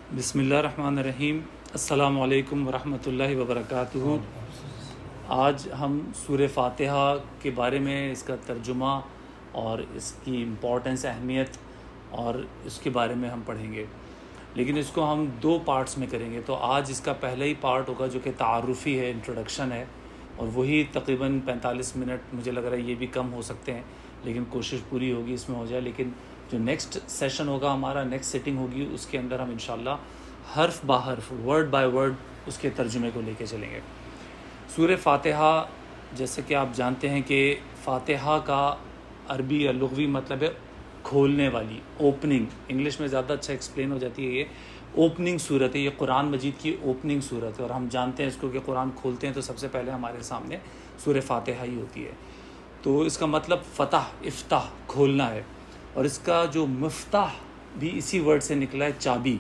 بسم اللہ الرحمن الرحیم۔ السلام علیکم ورحمۃ اللہ وبرکاتہ۔ آج ہم سورہ فاتحہ کے بارے میں، اس کا ترجمہ اور اس کی امپورٹنس، اہمیت اور اس کے بارے میں ہم پڑھیں گے، لیکن اس کو ہم دو پارٹس میں کریں گے۔ تو آج اس کا پہلا ہی پارٹ ہوگا جو کہ تعارفی ہے، انٹروڈکشن ہے، اور وہی تقریباً 45 منٹ، مجھے لگ رہا ہے یہ بھی کم ہو سکتے ہیں، لیکن کوشش پوری ہوگی اس میں ہو جائے۔ لیکن جو نیکسٹ سیشن ہوگا ہمارا، نیکسٹ سیٹنگ ہوگی، اس کے اندر ہم انشاءاللہ حرف با حرف، ورڈ بائی ورڈ اس کے ترجمے کو لے کے چلیں گے۔ سورہ فاتحہ، جیسے کہ آپ جانتے ہیں کہ فاتحہ کا عربی یا لغوی مطلب ہے کھولنے والی، اوپننگ۔ انگلش میں زیادہ اچھا ایکسپلین ہو جاتی ہے، یہ اوپننگ صورت ہے، یہ قرآن مجید کی اوپننگ صورت ہے، اور ہم جانتے ہیں اس کو کہ قرآن کھولتے ہیں تو سب سے پہلے ہمارے سامنے سورہ فاتحہ ہی ہوتی ہے۔ تو اس کا مطلب فتح، افتح، کھولنا ہے، اور اس کا جو مفتاح بھی اسی ورڈ سے نکلا ہے، چابی،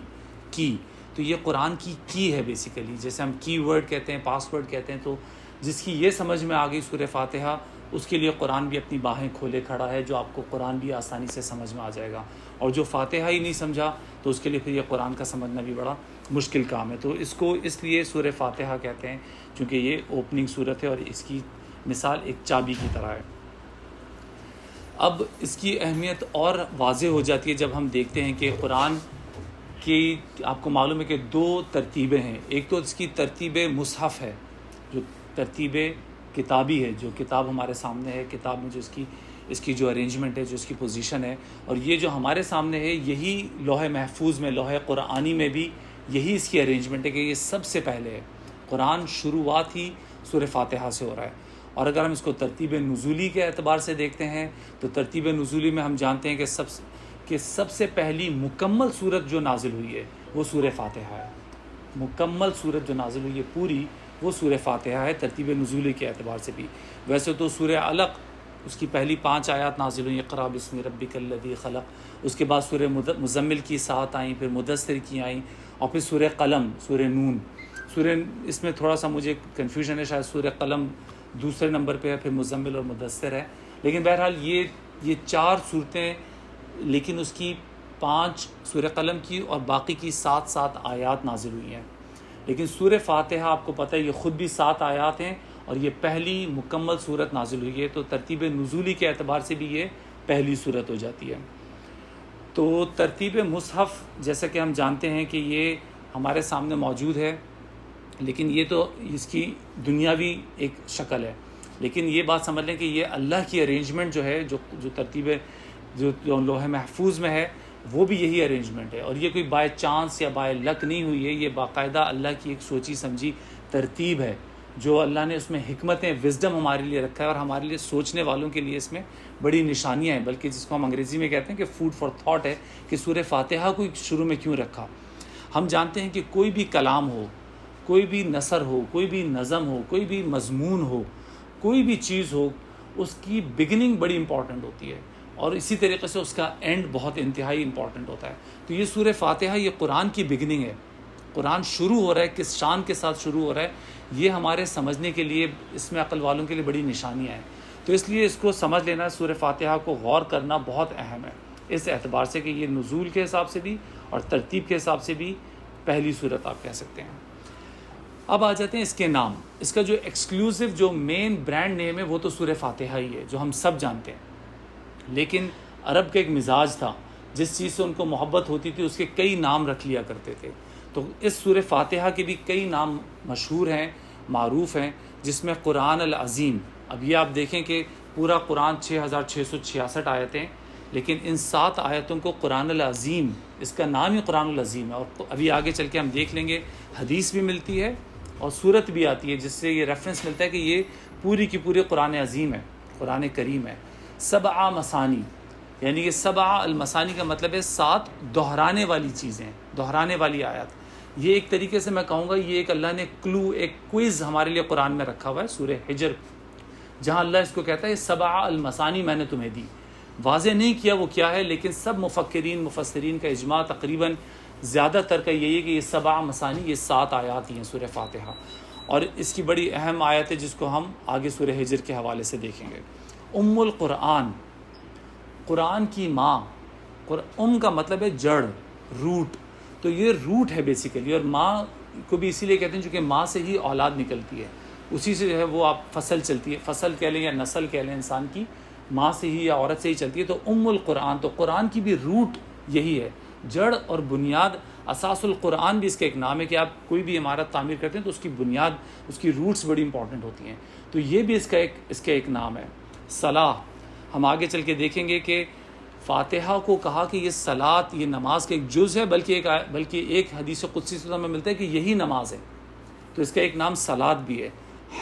کی۔ تو یہ قرآن کی ہے بیسیکلی، جیسے ہم کی ورڈ کہتے ہیں، پاس ورڈ کہتے ہیں۔ تو جس کی یہ سمجھ میں آ گئی سورہ فاتحہ، اس کے لیے قرآن بھی اپنی باہیں کھولے کھڑا ہے، جو آپ کو قرآن بھی آسانی سے سمجھ میں آ جائے گا، اور جو فاتحہ ہی نہیں سمجھا تو اس کے لیے پھر یہ قرآن کا سمجھنا بھی بڑا مشکل کام ہے۔ تو اس کو اس لیے سورہ فاتحہ کہتے ہیں، چونکہ یہ اوپننگ صورت ہے اور اس کی مثال ایک چابی کی طرح ہے۔ اب اس کی اہمیت اور واضح ہو جاتی ہے جب ہم دیکھتے ہیں کہ قرآن کی، آپ کو معلوم ہے کہ دو ترتیبیں ہیں۔ ایک تو اس کی ترتیب مصحف ہے، جو ترتیب کتابی ہے، جو کتاب ہمارے سامنے ہے، کتاب میں جو اس کی جو ارینجمنٹ ہے، جو اس کی پوزیشن ہے، اور یہ جو ہمارے سامنے ہے، یہی لوح محفوظ میں، لوح قرآنی میں بھی یہی اس کی ارینجمنٹ ہے کہ یہ سب سے پہلے ہے۔ قرآن شروعات ہی سورہ فاتحہ سے ہو رہا ہے۔ اور اگر ہم اس کو ترتیب نزولی کے اعتبار سے دیکھتے ہیں تو ترتیب نزولی میں ہم جانتے ہیں کہ سب سے پہلی مکمل صورت جو نازل ہوئی ہے وہ سورہ فاتحہ ہے۔ مکمل صورت جو نازل ہوئی ہے پوری، وہ سورہ فاتحہ ہے ترتیب نزولی کے اعتبار سے بھی۔ ویسے تو سورہ علق، اس کی پہلی 5 آیات نازل ہوئی، اقرأ بسم ربک الذی خلق۔ اس کے بعد سورہ مزمل کی 7 آئیں، پھر مدثر کی آئیں، اور پھر سورہ قلم، سورہ نون۔ اس میں تھوڑا سا مجھے کنفیوژن ہے، شاید سورہ قلم دوسرے نمبر پہ ہے، پھر مزمل اور مدثر ہے، لیکن بہرحال یہ 4 صورتیں، لیکن اس کی 5 سورہ قلم کی اور باقی کی 7 آیات نازل ہوئی ہیں۔ لیکن سورہ فاتحہ آپ کو پتہ ہے یہ خود بھی 7 آیات ہیں، اور یہ پہلی مکمل صورت نازل ہوئی ہے، تو ترتیب نزولی کے اعتبار سے بھی یہ پہلی صورت ہو جاتی ہے۔ تو ترتیب مصحف، جیسا کہ ہم جانتے ہیں کہ یہ ہمارے سامنے موجود ہے، لیکن یہ تو اس کی دنیاوی ایک شکل ہے، لیکن یہ بات سمجھ لیں کہ یہ اللہ کی ارینجمنٹ جو ہے، جو ترتیب جو لوح محفوظ میں ہے، وہ بھی یہی ارینجمنٹ ہے، اور یہ کوئی بائی چانس یا بائی لک نہیں ہوئی ہے، یہ باقاعدہ اللہ کی ایک سوچی سمجھی ترتیب ہے، جو اللہ نے اس میں حکمتیں، وزڈم ہمارے لیے رکھا ہے، اور ہمارے لیے سوچنے والوں کے لیے اس میں بڑی نشانیاں ہیں، بلکہ جس کو ہم انگریزی میں کہتے ہیں کہ فوڈ فار تھاٹ ہے، کہ سورہ فاتحہ کو شروع میں کیوں رکھا۔ ہم جانتے ہیں کہ کوئی بھی کلام ہو، کوئی بھی نثر ہو، کوئی بھی نظم ہو، کوئی بھی مضمون ہو، کوئی بھی چیز ہو، اس کی بگننگ بڑی امپورٹنٹ ہوتی ہے، اور اسی طریقے سے اس کا اینڈ بہت انتہائی امپورٹنٹ ہوتا ہے۔ تو یہ سورہ فاتحہ، یہ قرآن کی بگننگ ہے۔ قرآن شروع ہو رہا ہے، کس شان کے ساتھ شروع ہو رہا ہے، یہ ہمارے سمجھنے کے لیے، اس میں عقل والوں کے لیے بڑی نشانیاں ہیں۔ تو اس لیے اس کو سمجھ لینا، سورہ فاتحہ کو غور کرنا بہت اہم ہے، اس اعتبار سے کہ یہ نزول کے حساب سے بھی اور ترتیب کے حساب سے بھی پہلی صورت آپ کہہ سکتے ہیں۔ اب آ جاتے ہیں اس کے نام۔ اس کا جو ایکسکلوسیو، جو مین برانڈ نیم ہے، وہ تو سورہ فاتحہ ہی ہے، جو ہم سب جانتے ہیں۔ لیکن عرب کا ایک مزاج تھا، جس چیز سے ان کو محبت ہوتی تھی اس کے کئی نام رکھ لیا کرتے تھے۔ تو اس سورہ فاتحہ کے بھی کئی نام مشہور ہیں، معروف ہیں، جس میں قرآن العظیم۔ اب یہ آپ دیکھیں کہ پورا قرآن 6666 آیتیں، لیکن ان 7 آیتوں کو قرآن العظیم، اس کا نام ہی قرآن العظیم ہے، اور ابھی آگے چل کے ہم دیکھ لیں گے، حدیث بھی ملتی ہے اور صورت بھی آتی ہے جس سے یہ ریفرنس ملتا ہے کہ یہ پوری کی پوری قرآن عظیم ہے، قرآن کریم ہے۔ 7 مثانی، یعنی کہ 7 المثانی کا مطلب ہے 7 دہرانے والی چیزیں، دہرانے والی آیات۔ یہ ایک طریقے سے میں کہوں گا، یہ ایک اللہ نے کلو، ایک کوئز ہمارے لیے قرآن میں رکھا ہوا ہے، سورہ حجر، جہاں اللہ اس کو کہتا ہے 7 المثانی میں نے تمہیں دی۔ واضح نہیں کیا وہ کیا ہے، لیکن سب مفکرین، مفسرین کا اجماع تقریباً زیادہ تر کا یہی ہے کہ یہ 7 مثانی، یہ 7 آیات ہی ہیں سورہ فاتحہ، اور اس کی بڑی اہم آیت ہے جس کو ہم آگے سورہ حجر کے حوالے سے دیکھیں گے۔ ام القرآن، قرآن کی ماں، ام کا مطلب ہے جڑ، روٹ۔ تو یہ روٹ ہے بیسیکلی. اور ماں کو بھی اسی لیے کہتے ہیں چونکہ ماں سے ہی اولاد نکلتی ہے, اسی سے جو ہے وہ آپ فصل چلتی ہے, فصل کہہ لیں یا نسل کہہ لیں انسان کی, ماں سے ہی یا عورت سے ہی چلتی ہے. تو القرآن, تو قرآن کی بھی روٹ یہی ہے, جڑ اور بنیاد. اساس القرآن بھی اس کا ایک نام ہے کہ آپ کوئی بھی عمارت تعمیر کرتے ہیں تو اس کی بنیاد, اس کی روٹس بڑی امپورٹنٹ ہوتی ہیں. تو یہ بھی اس کا ایک نام ہے. صلاح, ہم آگے چل کے دیکھیں گے کہ فاتحہ کو کہا کہ یہ صلاۃ, یہ نماز کا ایک جز ہے, بلکہ ایک حدیث قدسی سے ہمیں ملتا ہے کہ یہی نماز ہے. تو اس کا ایک نام صلاۃ بھی ہے.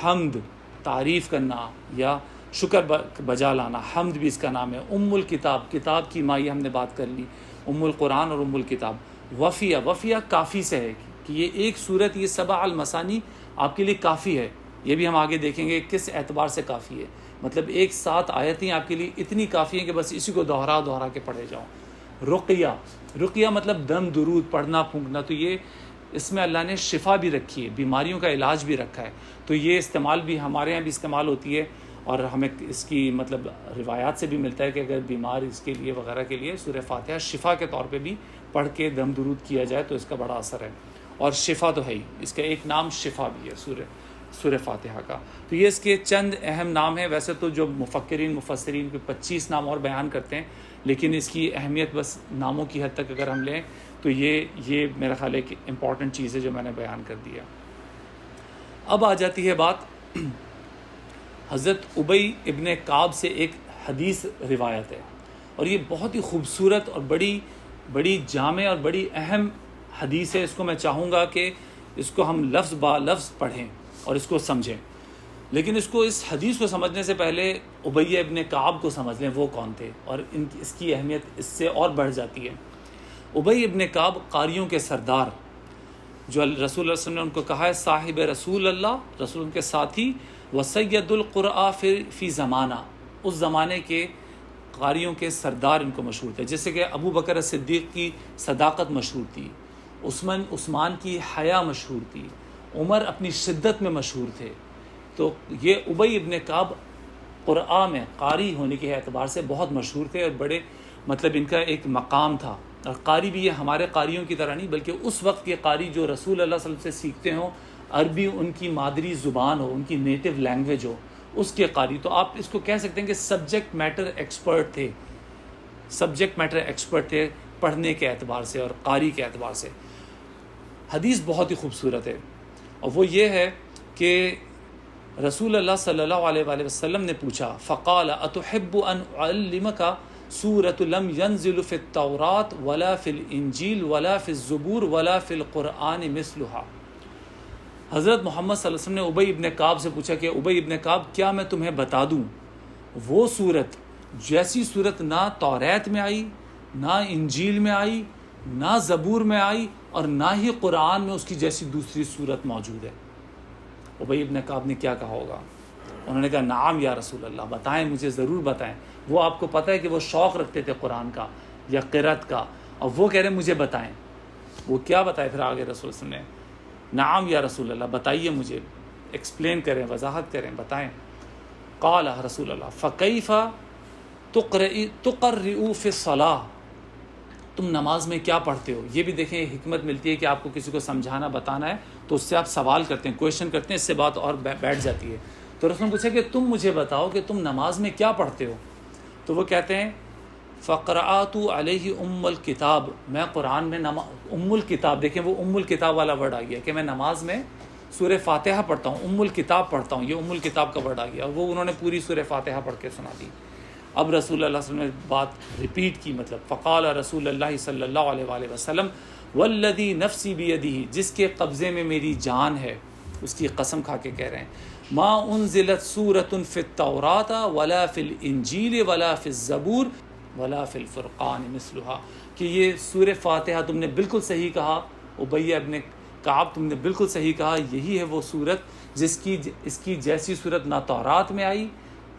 حمد, تعریف کرنا یا شکر بجا لانا, حمد بھی اس کا نام ہے. الکتاب, کتاب کی ماں, یہ ہم نے بات کر لی, القرآن اور الکتاب. وفیہ کافی سے ہے کہ یہ ایک صورت, یہ 7 المثانی آپ کے لیے کافی ہے. یہ بھی ہم آگے دیکھیں گے کس اعتبار سے کافی ہے. مطلب 7 آیتیں آپ کے لیے اتنی کافی ہیں کہ بس اسی کو دوہرا کے پڑھے جاؤ. رقیہ مطلب دم درود پڑھنا پھونکنا. تو یہ اس میں اللہ نے شفا بھی رکھی ہے, بیماریوں کا علاج بھی رکھا ہے. تو یہ استعمال بھی ہمارے یہاں بھی استعمال ہوتی ہے, اور ہمیں اس کی مطلب روایات سے بھی ملتا ہے کہ اگر بیمار اس کے لیے وغیرہ کے لیے سورہ فاتحہ شفا کے طور پہ بھی پڑھ کے دم درود کیا جائے تو اس کا بڑا اثر ہے. اور شفا تو ہے ہی, اس کا ایک نام شفا بھی ہے سورہ فاتحہ کا. تو یہ اس کے چند اہم نام ہیں. ویسے تو جو مفسرین کے 25 نام اور بیان کرتے ہیں, لیکن اس کی اہمیت بس ناموں کی حد تک اگر ہم لیں تو یہ میرا خیال ہے کہ امپورٹنٹ چیز ہے جو میں نے بیان کر دیا. اب آ جاتی ہے بات, حضرت ابی ابن کعب سے ایک حدیث روایت ہے, اور یہ بہت ہی خوبصورت اور بڑی جامع اور بڑی اہم حدیث ہے. اس کو میں چاہوں گا کہ اس کو ہم لفظ با لفظ پڑھیں اور اس کو سمجھیں. لیکن اس حدیث کو سمجھنے سے پہلے ابی ابن کعب کو سمجھ لیں وہ کون تھے, اور اس کی اہمیت اس سے اور بڑھ جاتی ہے. ابی ابن کعب قاریوں کے سردار, جو رسول اللہ صلی اللہ علیہ وسلم نے ان کو کہا ہے صاحب رسول اللہ, رسول ان کے ساتھی, وسید القرآ فی زمانہ, اس زمانے کے قاریوں کے سردار ان کو مشہور تھے. جیسے کہ ابو بکر صدیق کی صداقت مشہور تھی, عثمان کی حیا مشہور تھی, عمر اپنی شدت میں مشہور تھے. تو یہ ابی ابن کعب قرآن میں قاری ہونے کے اعتبار سے بہت مشہور تھے, اور بڑے مطلب ان کا ایک مقام تھا. اور قاری بھی یہ ہمارے قاریوں کی طرح نہیں, بلکہ اس وقت کے قاری جو رسول اللہ صلی اللہ علیہ وسلم سے سیکھتے ہوں, عربی ان کی مادری زبان ہو, ان کی نیٹو لینگویج ہو, اس کے قاری. تو آپ اس کو کہہ سکتے ہیں کہ سبجیکٹ میٹر ایکسپرٹ تھے پڑھنے کے اعتبار سے اور قاری کے اعتبار سے. حدیث بہت ہی خوبصورت ہے, اور وہ یہ ہے کہ رسول اللہ صلی اللہ علیہ وآلہ وسلم نے پوچھا, فقال اتحب ان اعلمک سورۃ لم ينزل فی التوراۃ ولا فی الانجیل ولا فی الزبور ولا فی القرآن مثلها. حضرت محمد صلی اللہ علیہ وسلم نے ابی ابن کعب سے پوچھا کہ ابی ابن کعب کیا میں تمہیں بتا دوں وہ صورت جیسی صورت نہ توریت میں آئی, نہ انجیل میں آئی, نہ زبور میں آئی, اور نہ ہی قرآن میں اس کی جیسی دوسری صورت موجود ہے. ابی ابن کعب نے کیا کہا ہوگا؟ انہوں نے کہا نعم یا رسول اللہ, بتائیں, مجھے ضرور بتائیں. وہ آپ کو پتہ ہے کہ وہ شوق رکھتے تھے قرآن کا یا قرأت کا, اور وہ کہہ رہے ہیں مجھے بتائیں. وہ کیا بتائے پھر آگے رسول اللہ صلی اللہ علیہ وسلم نے, نعم یا رسول اللہ, بتائیے مجھے, ایکسپلین کریں, وضاحت کریں, بتائیں. قال رسول اللہ فکیف تقرئ فی الصلاۃ, تم نماز میں کیا پڑھتے ہو؟ یہ بھی دیکھیں حکمت ملتی ہے کہ آپ کو کسی کو سمجھانا بتانا ہے تو اس سے آپ سوال کرتے ہیں, کویشچن کرتے ہیں, اس سے بات اور بیٹھ جاتی ہے. تو رسول نے پوچھا کہ تم مجھے بتاؤ کہ تم نماز میں کیا پڑھتے ہو؟ تو وہ کہتے ہیں فقرأت علیہ الکتاب, میں قرآن میں الکتاب, دیکھیں وہ الکتاب والا ورڈ آ گیا کہ میں نماز میں سورہ فاتحہ پڑھتا ہوں, الکتاب پڑھتا ہوں, یہ الکتاب کا ورڈ آ گیا. وہ انہوں نے پوری سورہ فاتحہ پڑھ کے سنا دی. اب رسول اللہ صلی اللہ علیہ وسلم نے بات ریپیٹ کی, مطلب فقال رسول اللہ صلی اللہ علیہ وآلہ وسلم والذی نفسی بیدہ, جس کے قبضے میں میری جان ہے, اس کی قسم کھا کے کہہ رہے ہیں, ما انزلت سورۃ فی التوراۃ ولا فی الانجیل ولا فی الزبور ولا فی الفرقان مثلها, کہ یہ سورہ فاتحہ تم نے بالکل صحیح کہا ابی ابن کعب, تم نے بالکل صحیح کہا, یہی ہے وہ صورت اس کی جیسی صورت نہ تورات میں آئی,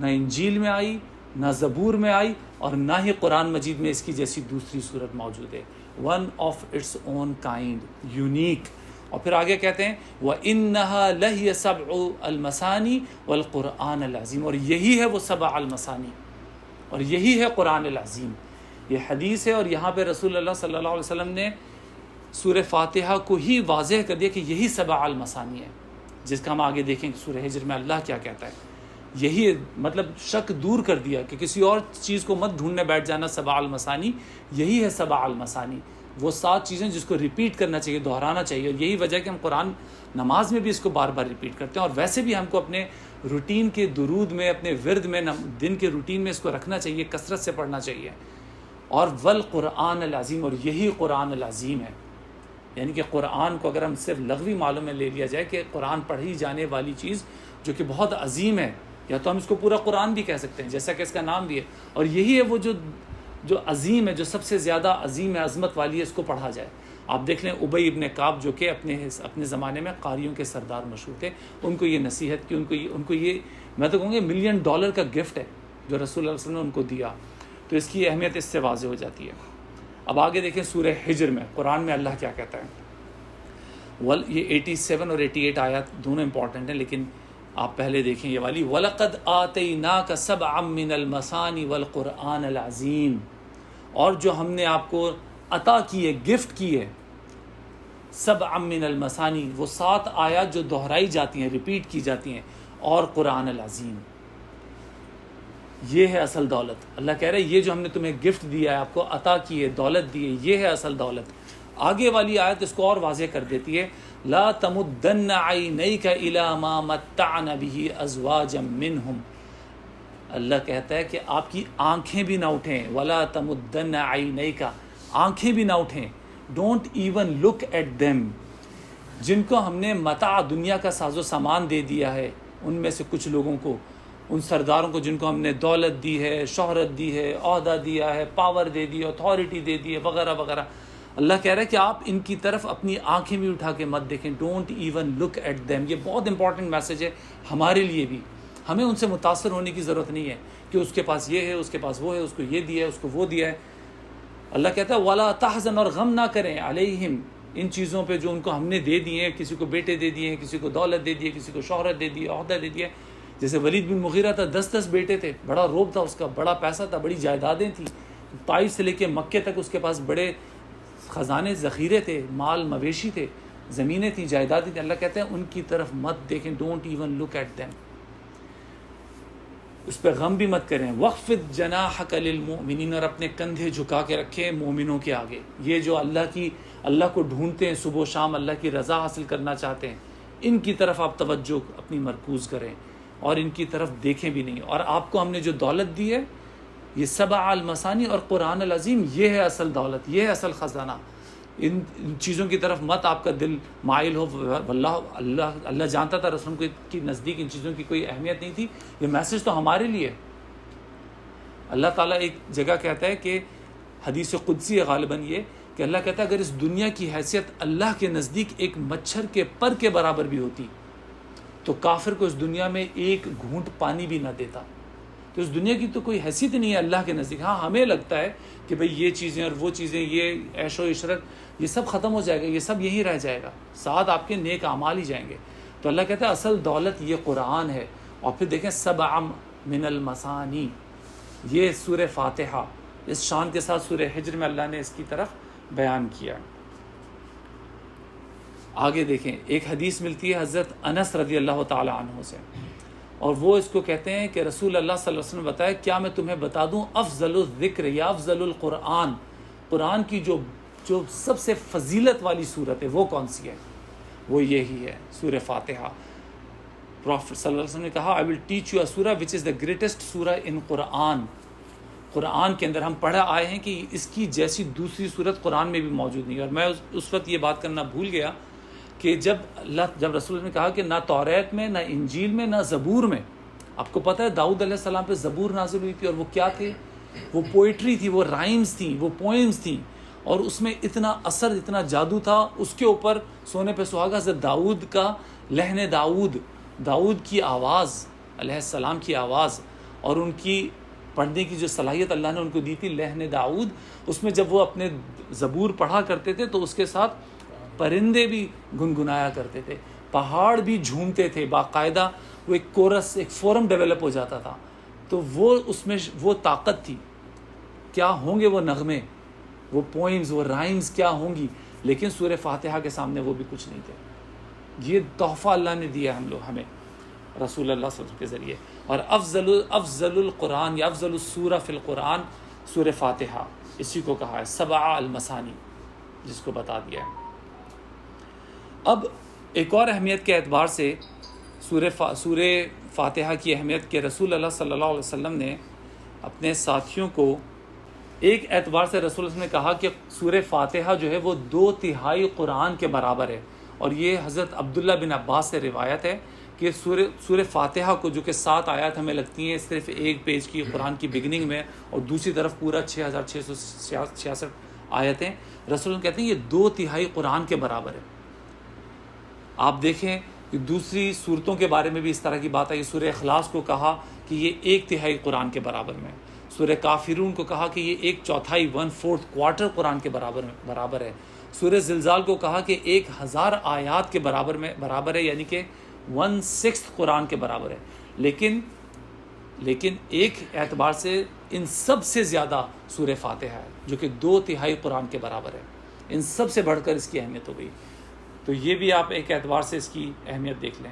نہ انجیل میں آئی, نہ زبور میں آئی, اور نہ ہی قرآن مجید میں اس کی جیسی دوسری صورت موجود ہے. One of its own kind, unique. اور پھر آگے کہتے ہیں وَإِنَّهَا لَهِيَ سَبْعُ الْمَثَانِي وَالْقُرْآنَ الْعَظِيمُ, اور یہی ہے وہ 7 المثانی, اور یہی ہے قرآن العظیم. یہ حدیث ہے, اور یہاں پہ رسول اللہ صلی اللہ علیہ وسلم نے سورہ فاتحہ کو ہی واضح کر دیا کہ یہی سبع المثانی ہے، جس کا ہم آگے دیکھیں کہ سورہ ہجر میں اللہ کیا کہتا ہے. یہی مطلب شک دور کر دیا کہ کسی اور چیز کو مت ڈھونڈنے بیٹھ جانا. سبع المثانی یہی ہے، سبع المثانی وہ 7 چیزیں جس کو ریپیٹ کرنا چاہیے، دہرانا چاہیے. اور یہی وجہ ہے کہ ہم قرآن نماز میں بھی اس کو بار بار ریپیٹ کرتے ہیں، اور ویسے بھی ہم کو اپنے روٹین کے درود میں، اپنے ورد میں، دن کے روٹین میں اس کو رکھنا چاہیے، کثرت سے پڑھنا چاہیے. اور والقرآن العظیم، اور یہی قرآن العظیم ہے. یعنی کہ قرآن کو اگر ہم صرف لغوی معنوں میں لے لیا جائے کہ قرآن پڑھی جانے والی چیز جو کہ بہت عظیم ہے، یا تو ہم اس کو پورا قرآن بھی کہہ سکتے ہیں جیسا کہ اس کا نام بھی ہے. اور یہی ہے وہ جو عظیم ہے، جو سب سے زیادہ عظیم ہے، عظمت والی ہے، اس کو پڑھا جائے. آپ دیکھ لیں ابی ابن کعب جو کہ اپنے زمانے میں قاریوں کے سردار مشہور تھے، ان کو یہ نصیحت کی، ان کو یہ میں تو کہوں گا $1 ملین کا گفٹ ہے جو رسول اللہ صلی اللہ علیہ وسلم نے ان کو دیا. تو اس کی اہمیت اس سے واضح ہو جاتی ہے. اب آگے دیکھیں سورہ حجر میں قرآن میں اللہ کیا کہتا ہے. یہ 87 اور 88 آیات دونوں امپورٹنٹ ہیں، لیکن آپ پہلے دیکھیں یہ والی. وَلَقَدْ آتَيْنَاكَ سَبْعًا مِّنَ الْمَثَانِ وَالْقُرْآنَ الْعَظِيمِ، اور جو ہم نے آپ کو عطا کی ہے، گفٹ کی ہے، سبعًا مِّنَ الْمَثَانِ وہ 7 آیات جو دہرائی جاتی ہیں، ریپیٹ کی جاتی ہیں، اور قرآن العظیم. یہ ہے اصل دولت. اللہ کہہ رہے ہیں یہ جو ہم نے تمہیں گفٹ دیا ہے، آپ کو عطا کی ہے، دولت دی ہے، یہ ہے اصل دولت. آگے والی آیت اس کو اور واضح کر دیتی ہے. لا تمدن عینیک الی ما متعنا به ازواجا منہم. اللہ کہتا ہے کہ آپ کی آنکھیں بھی نہ اٹھیں. ولا تمدن عینیک، آنکھیں بھی نہ اٹھیں. Don't even look at them. جن کو ہم نے متاع دنیا کا ساز و سامان دے دیا ہے، ان میں سے کچھ لوگوں کو، ان سرداروں کو جن کو ہم نے دولت دی ہے، شہرت دی ہے، عہدہ دیا ہے، پاور دے دی ہے، اتھارٹی دے دی ہے، وغیرہ وغیرہ. اللہ کہہ رہا ہے کہ آپ ان کی طرف اپنی آنکھیں بھی اٹھا کے مت دیکھیں. Don't even look at them. یہ بہت امپورٹنٹ میسج ہے ہمارے لیے بھی. ہمیں ان سے متاثر ہونے کی ضرورت نہیں ہے کہ اس کے پاس یہ ہے، اس کے پاس وہ ہے، اس کو یہ دیا ہے، اس کو وہ دیا ہے. اللہ کہتا ہے ولا تحزن، اور غم نہ کریں، علیہم ان چیزوں پہ جو ان کو ہم نے دے دیے ہیں. کسی کو بیٹے دے دیے ہیں، کسی کو دولت دے دی ہے، کسی کو شہرت دے دی ہے، عہدہ دے دیا. جیسے ولید بن مغیرہ تھا، 10 بیٹے تھے، بڑا روب تھا اس کا، بڑا پیسہ تھا، بڑی جائیدادیں تھیں. طائف سے لے کے مکے تک اس کے پاس بڑے خزانے، ذخیرے تھے، مال مویشی تھے، زمینیں تھیں، جائیدادیں تھیں. اللہ کہتے ہیں ان کی طرف مت دیکھیں. Don't even look at them. اس پہ غم بھی مت کریں. وَخْفِضْ جَنَاحَكَ لِلْمُؤْمِنِينَ، اور اپنے کندھے جھکا کے رکھیں مومنوں کے آگے. یہ جو اللہ کو ڈھونڈتے ہیں صبح و شام، اللہ کی رضا حاصل کرنا چاہتے ہیں، ان کی طرف آپ توجہ اپنی مرکوز کریں اور ان کی طرف دیکھیں بھی نہیں. اور آپ کو ہم نے جو دولت دی ہے، یہ سبع المثانی اور قرآن العظیم، یہ ہے اصل دولت، یہ ہے اصل خزانہ. ان چیزوں کی طرف مت آپ کا دل مائل ہو. اللہ جانتا تھا رسول کے نزدیک ان چیزوں کی کوئی اہمیت نہیں تھی. یہ میسج تو ہمارے لیے. اللہ تعالیٰ ایک جگہ کہتا ہے کہ حدیث قدسی ہے غالباً یہ، کہ اللہ کہتا ہے اگر اس دنیا کی حیثیت اللہ کے نزدیک ایک مچھر کے پر کے برابر بھی ہوتی تو کافر کو اس دنیا میں ایک گھونٹ پانی بھی نہ دیتا. تو اس دنیا کی تو کوئی حیثیت نہیں ہے اللہ کے نزدیک. ہاں ہمیں لگتا ہے کہ بھئی یہ چیزیں اور وہ چیزیں، یہ عیش و عشرت، یہ سب ختم ہو جائے گا، یہ سب یہیں رہ جائے گا، ساتھ آپ کے نیک اعمال ہی جائیں گے. تو اللہ کہتا ہے اصل دولت یہ قرآن ہے. اور پھر دیکھیں سبع من المثانی، یہ سورہ فاتحہ اس شان کے ساتھ سورہ حجر میں اللہ نے اس کی طرف بیان کیا. آگے دیکھیں ایک حدیث ملتی ہے حضرت انس رضی اللہ تعالی عنہ سے، اور وہ اس کو کہتے ہیں کہ رسول اللہ صلی اللہ علیہ وسلم نے بتایا کیا میں تمہیں بتا دوں افضل الذکر یا افضل القرآن، قرآن کی جو سب سے فضیلت والی صورت ہے وہ کون سی ہے؟ وہ یہی ہے سورہ فاتحہ. پروفٹ صلی اللہ علیہ وسلم نے کہا I will teach you a surah which is the greatest surah in Quran. قرآن کے اندر ہم پڑھا آئے ہیں کہ اس کی جیسی دوسری صورت قرآن میں بھی موجود نہیں. اور میں اس وقت یہ بات کرنا بھول گیا کہ جب رسول نے کہا کہ نہ توریت میں، نہ انجیل میں، نہ زبور میں، آپ کو پتہ ہے داؤد علیہ السلام پہ زبور نازل ہوئی تھی، اور وہ کیا تھے؟ وہ پوئٹری تھی، وہ رائمز تھیں، وہ پوئمز تھیں، اور اس میں اتنا اثر، اتنا جادو تھا. اس کے اوپر سونے پہ سہاگا حضرت داؤد کا لحن داؤد کی آواز، علیہ السلام کی آواز، اور ان کی پڑھنے کی جو صلاحیت اللہ نے ان کو دی تھی، لحن داؤد. اس میں جب وہ اپنے زبور پڑھا کرتے تھے تو اس کے ساتھ پرندے بھی گنگنایا کرتے تھے، پہاڑ بھی جھومتے تھے. باقاعدہ وہ ایک کورس، ایک فورم ڈیولپ ہو جاتا تھا. تو وہ اس میں وہ طاقت تھی. کیا ہوں گے وہ نغمے، وہ پوئمز، وہ رائمز کیا ہوں گی، لیکن سورہ فاتحہ کے سامنے وہ بھی کچھ نہیں تھے. یہ تحفہ اللہ نے دیا ہمیں رسول اللہ صلی اللہ علیہ وسلم کے ذریعے. اور افضل القرآن یا افضل السورہ فی القرآن سورہ فاتحہ، اسی کو کہا ہے 7 المثانی، جس کو بتا دیا ہے. اب ایک اور اہمیت کے اعتبار سے سورہ فاتحہ کی اہمیت کے رسول اللہ صلی اللہ علیہ وسلم نے اپنے ساتھیوں کو ایک اعتبار سے رسول اللہ نے کہا کہ سورہ فاتحہ جو ہے وہ 2/3 قرآن کے برابر ہے. اور یہ حضرت عبداللہ بن عباس سے روایت ہے کہ سورہ فاتحہ کو، جو کہ 7 آیات ہمیں لگتی ہیں صرف ایک پیج کی قرآن کی بگننگ میں، اور دوسری طرف پورا 6666 آیتیں، رسول اللہ کہتے ہیں یہ 2/3 قرآن کے برابر ہے. آپ دیکھیں کہ دوسری صورتوں کے بارے میں بھی اس طرح کی بات ہے. سورہ اخلاص کو کہا کہ یہ 1/3 قرآن کے برابر میں، سورہ کافرون کو کہا کہ یہ 1/4 1/4 کوارٹر قرآن کے برابر ہے. سورہ زلزال کو کہا کہ 1000 آیات کے برابر ہے، یعنی کہ 1/6 قرآن کے برابر ہے. لیکن ایک اعتبار سے ان سب سے زیادہ سورہ فاتحہ ہے، جو کہ 2/3 قرآن کے برابر ہے. ان سب سے بڑھ کر اس کی اہمیت ہو گئی. تو یہ بھی آپ ایک اعتبار سے اس کی اہمیت دیکھ لیں.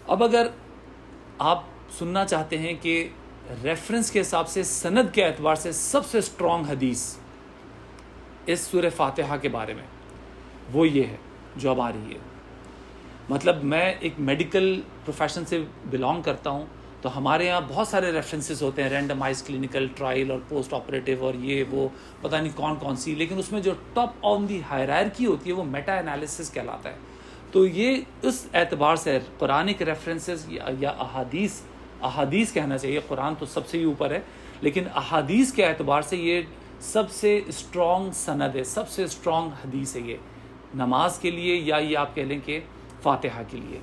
اب اگر آپ سننا چاہتے ہیں کہ ریفرنس کے حساب سے، سند کے اعتبار سے سب سے اسٹرانگ حدیث اس سورہ فاتحہ کے بارے میں، وہ یہ ہے جو اب آ رہی ہے. مطلب میں ایک میڈیکل پروفیشن سے بلانگ کرتا ہوں، تو ہمارے ہاں بہت سارے ریفرنسز ہوتے ہیں، رینڈمائز کلینکل ٹرائل اور پوسٹ آپریٹیو اور یہ وہ پتہ نہیں کون سی، لیکن اس میں جو ٹاپ آن دی ہائرارکی ہوتی ہے وہ میٹا انالیسس کہلاتا ہے. تو یہ اس اعتبار سے قرآنک ریفرنسز یا احادیث کہنا چاہیے، قرآن تو سب سے ہی اوپر ہے، لیکن احادیث کے اعتبار سے یہ سب سے اسٹرانگ سند ہے، سب سے اسٹرانگ حدیث ہے یہ نماز کے لیے، یا یہ آپ کہہ لیں کہ فاتحہ کے لیے.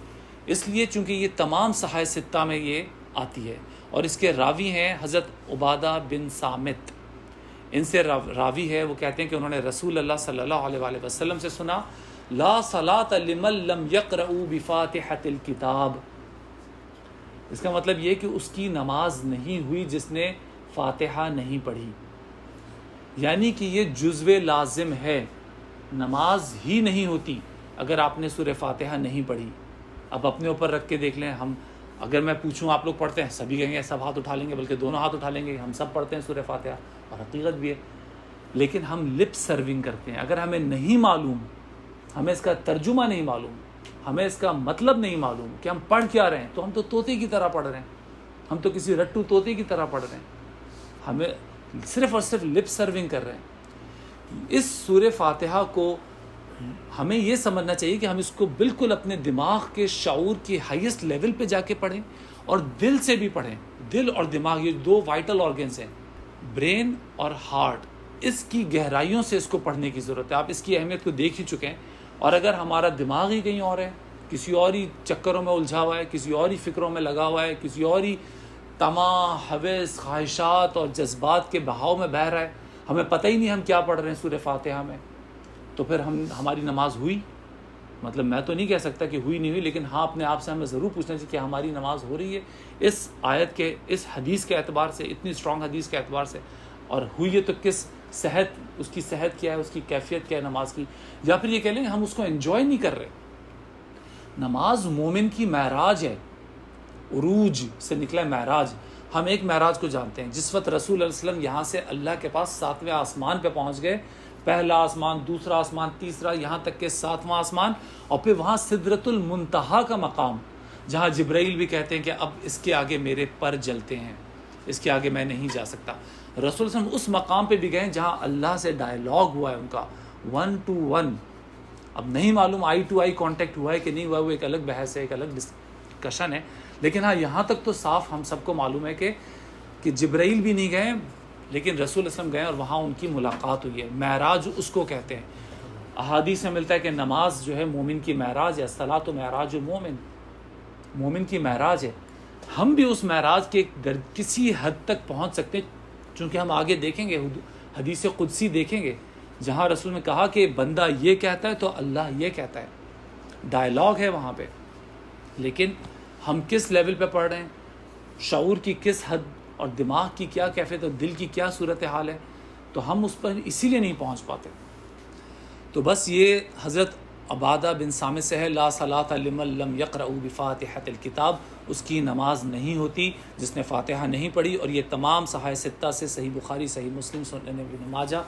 اس لیے چونکہ یہ تمام صحائح ستہ میں یہ آتی ہے، اور اس کے راوی ہیں حضرت عبادہ بن صامت. ان سے راوی ہے، وہ کہتے ہیں کہ انہوں نے رسول اللہ صلی اللہ علیہ وآلہ وسلم سے سنا، لا صلاۃ لمن لم یقرأ بفاتحۃ الکتاب. اس کا مطلب یہ کہ اس کی نماز نہیں ہوئی جس نے فاتحہ نہیں پڑھی. یعنی کہ یہ جزو لازم ہے، نماز ہی نہیں ہوتی اگر آپ نے سورہ فاتحہ نہیں پڑھی. اب اپنے اوپر رکھ کے دیکھ لیں، اگر میں پوچھوں آپ لوگ پڑھتے ہیں، سبھی کہیں گے، سب ہاتھ اٹھا لیں گے، بلکہ دونوں ہاتھ اٹھا لیں گے، ہم سب پڑھتے ہیں سورہ فاتحہ، اور حقیقت بھی ہے. لیکن ہم لپ سرونگ کرتے ہیں. اگر ہمیں نہیں معلوم، ہمیں اس کا ترجمہ نہیں معلوم، ہمیں اس کا مطلب نہیں معلوم کہ ہم پڑھ کیا رہے ہیں، تو ہم تو طوطے کی طرح پڑھ رہے ہیں، ہم تو کسی رٹو طوطے کی طرح پڑھ رہے ہیں، ہمیں صرف اور صرف لپ سرونگ کر رہے ہیں. اس سورہ فاتحہ کو ہمیں یہ سمجھنا چاہیے کہ ہم اس کو بالکل اپنے دماغ کے شعور کے ہائیسٹ لیول پہ جا کے پڑھیں، اور دل سے بھی پڑھیں. دل اور دماغ یہ 2 وائٹل آرگنز ہیں، برین اور ہارٹ. اس کی گہرائیوں سے اس کو پڑھنے کی ضرورت ہے. آپ اس کی اہمیت کو دیکھ ہی چکے ہیں. اور اگر ہمارا دماغ ہی کہیں اور ہے، کسی اور ہی چکروں میں الجھا ہوا ہے، کسی اور ہی فکروں میں لگا ہوا ہے، کسی اور ہی طمع، ہوس، خواہشات اور جذبات کے بہاؤ میں بہہ رہا ہے، ہمیں پتہ ہی نہیں ہم کیا پڑھ رہے ہیں سورہ فاتحہ میں، تو پھر ہماری نماز ہوئی؟ مطلب میں تو نہیں کہہ سکتا کہ ہوئی نہیں ہوئی، لیکن ہاں اپنے آپ سے ہمیں ضرور پوچھنا چاہیے کہ ہماری نماز ہو رہی ہے اس آیت کے، اس حدیث کے اعتبار سے، اتنی اسٹرانگ حدیث کے اعتبار سے، اور ہوئی ہے تو کس صحت، اس کی صحت کیا ہے، اس کی کیفیت کیا ہے نماز کی. یا پھر یہ کہہ لیں کہ ہم اس کو انجوائے نہیں کر رہے. نماز مومن کی معراج ہے، عروج سے نکلا معراج. ہم ایک معراج کو جانتے ہیں، جس وقت رسول اللہ علیہ وسلم یہاں سے اللہ کے پاس 7ویں آسمان پہ پہنچ گئے، پہلا آسمان، دوسرا آسمان، تیسرا، یہاں تک کہ 7واں آسمان، اور پھر وہاں سدرۃ المنتہا کا مقام، جہاں جبرائیل بھی کہتے ہیں کہ اب اس کے آگے میرے پر جلتے ہیں، اس کے آگے میں نہیں جا سکتا. رسول اللہ علیہ وسلم اس مقام پہ بھی گئے جہاں اللہ سے ڈائلاگ ہوا ہے ان کا 1 to 1. اب نہیں معلوم آئی ٹو آئی کانٹیکٹ ہوا ہے کہ نہیں ہوا، وہ ایک الگ بحث ہے، ایک الگ ڈسکشن ہے. لیکن ہاں یہاں تک تو صاف ہم سب کو معلوم ہے کہ جبرائیل بھی نہیں گئے، لیکن رسول اللہ علیہ وسلم گئے اور وہاں ان کی ملاقات ہوئی ہے. معراج اس کو کہتے ہیں. احادیث میں ملتا ہے کہ نماز جو ہے مومن کی معراج ہے، الصلاۃ معراج مومن، مومن کی معراج ہے. ہم بھی اس معراج کے کسی حد تک پہنچ سکتے ہیں، چونکہ ہم آگے دیکھیں گے، حدیث قدسی دیکھیں گے، جہاں رسول نے کہا کہ بندہ یہ کہتا ہے تو اللہ یہ کہتا ہے. ڈائلاگ ہے وہاں پہ. لیکن ہم کس لیول پہ پڑھ رہے ہیں، شعور کی کس حد، اور دماغ کی کیا کیفیت اور دل کی کیا صورتحال ہے، تو ہم اس پر اسی لیے نہیں پہنچ پاتے. تو بس یہ حضرت عبادہ بن صامت سے ہے، لا صلاۃ لمن لم یقرأ بفاتحۃ الکتاب، اس کی نماز نہیں ہوتی جس نے فاتحہ نہیں پڑھی. اور یہ تمام صحاح ستہ سے، صحیح بخاری، صحیح مسلم، سنن ابن ماجہ،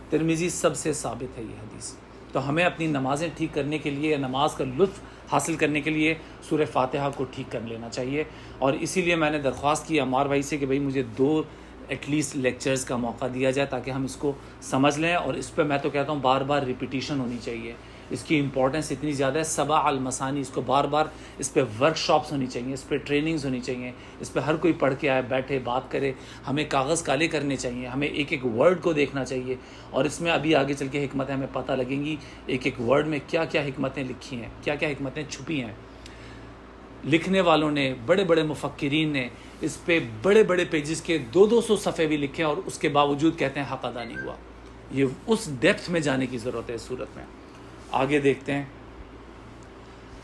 ترمذی، سب سے ثابت ہے یہ حدیث. تو ہمیں اپنی نمازیں ٹھیک کرنے کے لیے، نماز کا لطف حاصل کرنے کے لیے سورہ فاتحہ کو ٹھیک کر لینا چاہیے. اور اسی لیے میں نے درخواست کی عمار بھائی سے کہ بھائی مجھے 2 ایٹ لیسٹ لیکچرز کا موقع دیا جائے تاکہ ہم اس کو سمجھ لیں. اور اس پہ میں تو کہتا ہوں بار بار ریپیٹیشن ہونی چاہیے، اس کی امپورٹنس اتنی زیادہ ہے. 7 المثانی، اس کو بار بار اس پہ ورک شاپس ہونی چاہیے، اس پہ ٹریننگز ہونی چاہیے، اس پہ ہر کوئی پڑھ کے آئے، بیٹھے، بات کرے. ہمیں کاغذ کالے کرنے چاہیے، ہمیں ایک ایک ورڈ کو دیکھنا چاہیے. اور اس میں ابھی آگے چل کے حکمتیں ہمیں پتہ لگیں گی، ایک ایک ورڈ میں کیا کیا حکمتیں لکھی ہیں، کیا کیا حکمتیں چھپی ہیں. لکھنے والوں نے، بڑے بڑے مفکرین نے اس پہ بڑے بڑے پیجز کے 200 صفحے بھی لکھے، اور اس کے باوجود کہتے ہیں حق ادا نہیں ہوا. یہ اس ڈیپتھ میں جانے کی ضرورت ہے اس صورت میں. آگے دیکھتے ہیں.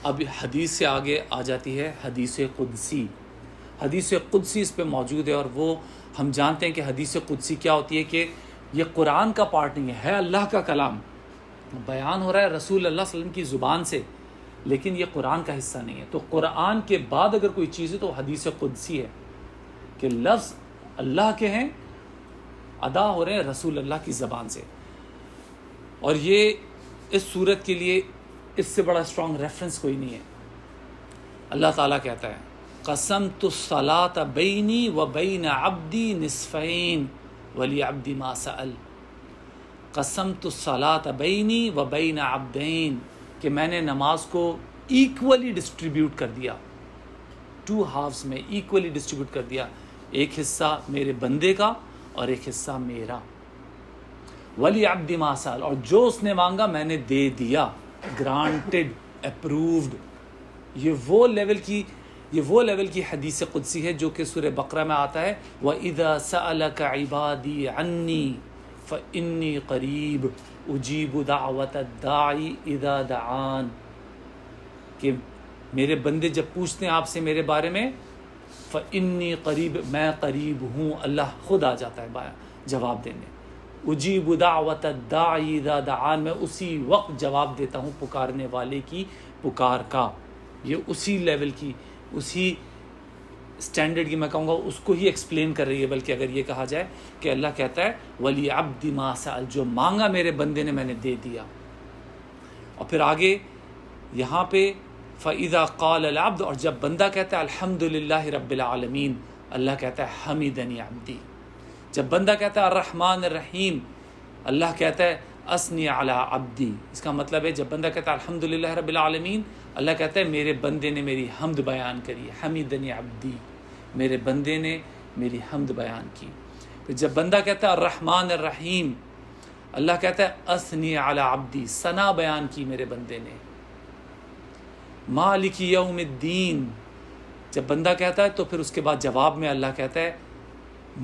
اب حدیث سے آگے آ جاتی ہے حدیث قدسی. حدیث قدسی اس پہ موجود ہے، اور وہ ہم جانتے ہیں کہ حدیث قدسی کیا ہوتی ہے کہ یہ قرآن کا پارٹ نہیں ہے اللہ کا کلام بیان ہو رہا ہے رسول اللہ صلی اللہ علیہ وسلم کی زبان سے، لیکن یہ قرآن کا حصہ نہیں ہے. تو قرآن کے بعد اگر کوئی چیز ہے تو حدیث قدسی ہے کہ لفظ اللہ کے ہیں، ادا ہو رہے ہیں رسول اللہ کی زبان سے. اور یہ اس صورت کے لیے اس سے بڑا اسٹرانگ ریفرنس کوئی نہیں ہے. اللہ تعالیٰ کہتا ہے قسمت الصلاۃ بینی و بین عبدی نصفین ولعبدی ما سأل. قسمت الصلاۃ بینی و بین عبدین، کہ میں نے نماز کو ایکولی ڈسٹریبیوٹ کر دیا، 2 ہافز میں ایکولی ڈسٹریبیوٹ کر دیا، ایک حصہ میرے بندے کا اور ایک حصہ میرا. ولی عبد ما سأل، اور جو اس نے مانگا میں نے دے دیا، گرانٹڈ، اپرووڈ. یہ وہ لیول کی حدیث قدسی ہے جو کہ سورہ بقرہ میں آتا ہے وَإِذَا سَأَلَكَ عِبَادِي عَنِّي فَإِنِّي قَرِيبٌ أُجِيبُ دَعْوَةَ الدَّاعِ إِذَا دَعَانِ، کہ میرے بندے جب پوچھتے ہیں آپ سے میرے بارے میں، فَإِنِّي قَرِيبٌ، میں قریب ہوں. اللہ خود آ جاتا ہے جواب دینے. اجیب دعوت الداعی اذا دعان، میں اسی وقت جواب دیتا ہوں پکارنے والے کی پکار کا. یہ اسی لیول کی، اسی سٹینڈرڈ کی، میں کہوں گا اس کو ہی ایکسپلین کر رہی ہے. بلکہ اگر یہ کہا جائے کہ اللہ کہتا ہے ولی عبد ما سأل، جو مانگا میرے بندے نے میں نے دے دیا. اور پھر آگے یہاں پہ فَإِذَا قَالَ الْعَبْدُ، اور جب بندہ کہتا ہے الحمد للہ رب العالمین، اللہ کہتا ہے حمیدنی عبدی. جب بندہ کہتا ہے الرحمن الرحیم، اللہ کہتا ہے اسنی علی عبدی. اس کا مطلب ہے جب بندہ کہتا ہے الحمدللہ رب العالمین، اللہ کہتا ہے میرے بندے نے میری حمد بیان کری، حمیدنی عبدی، میرے بندے نے میری حمد بیان کی. پھر جب بندہ کہتا ہے الرحمن الرحیم، اللہ کہتا ہے اسنی علی عبدی، ثنا بیان کی میرے بندے نے. مالک یوم الدین، جب بندہ کہتا ہے تو پھر اس کے بعد جواب میں اللہ کہتا ہے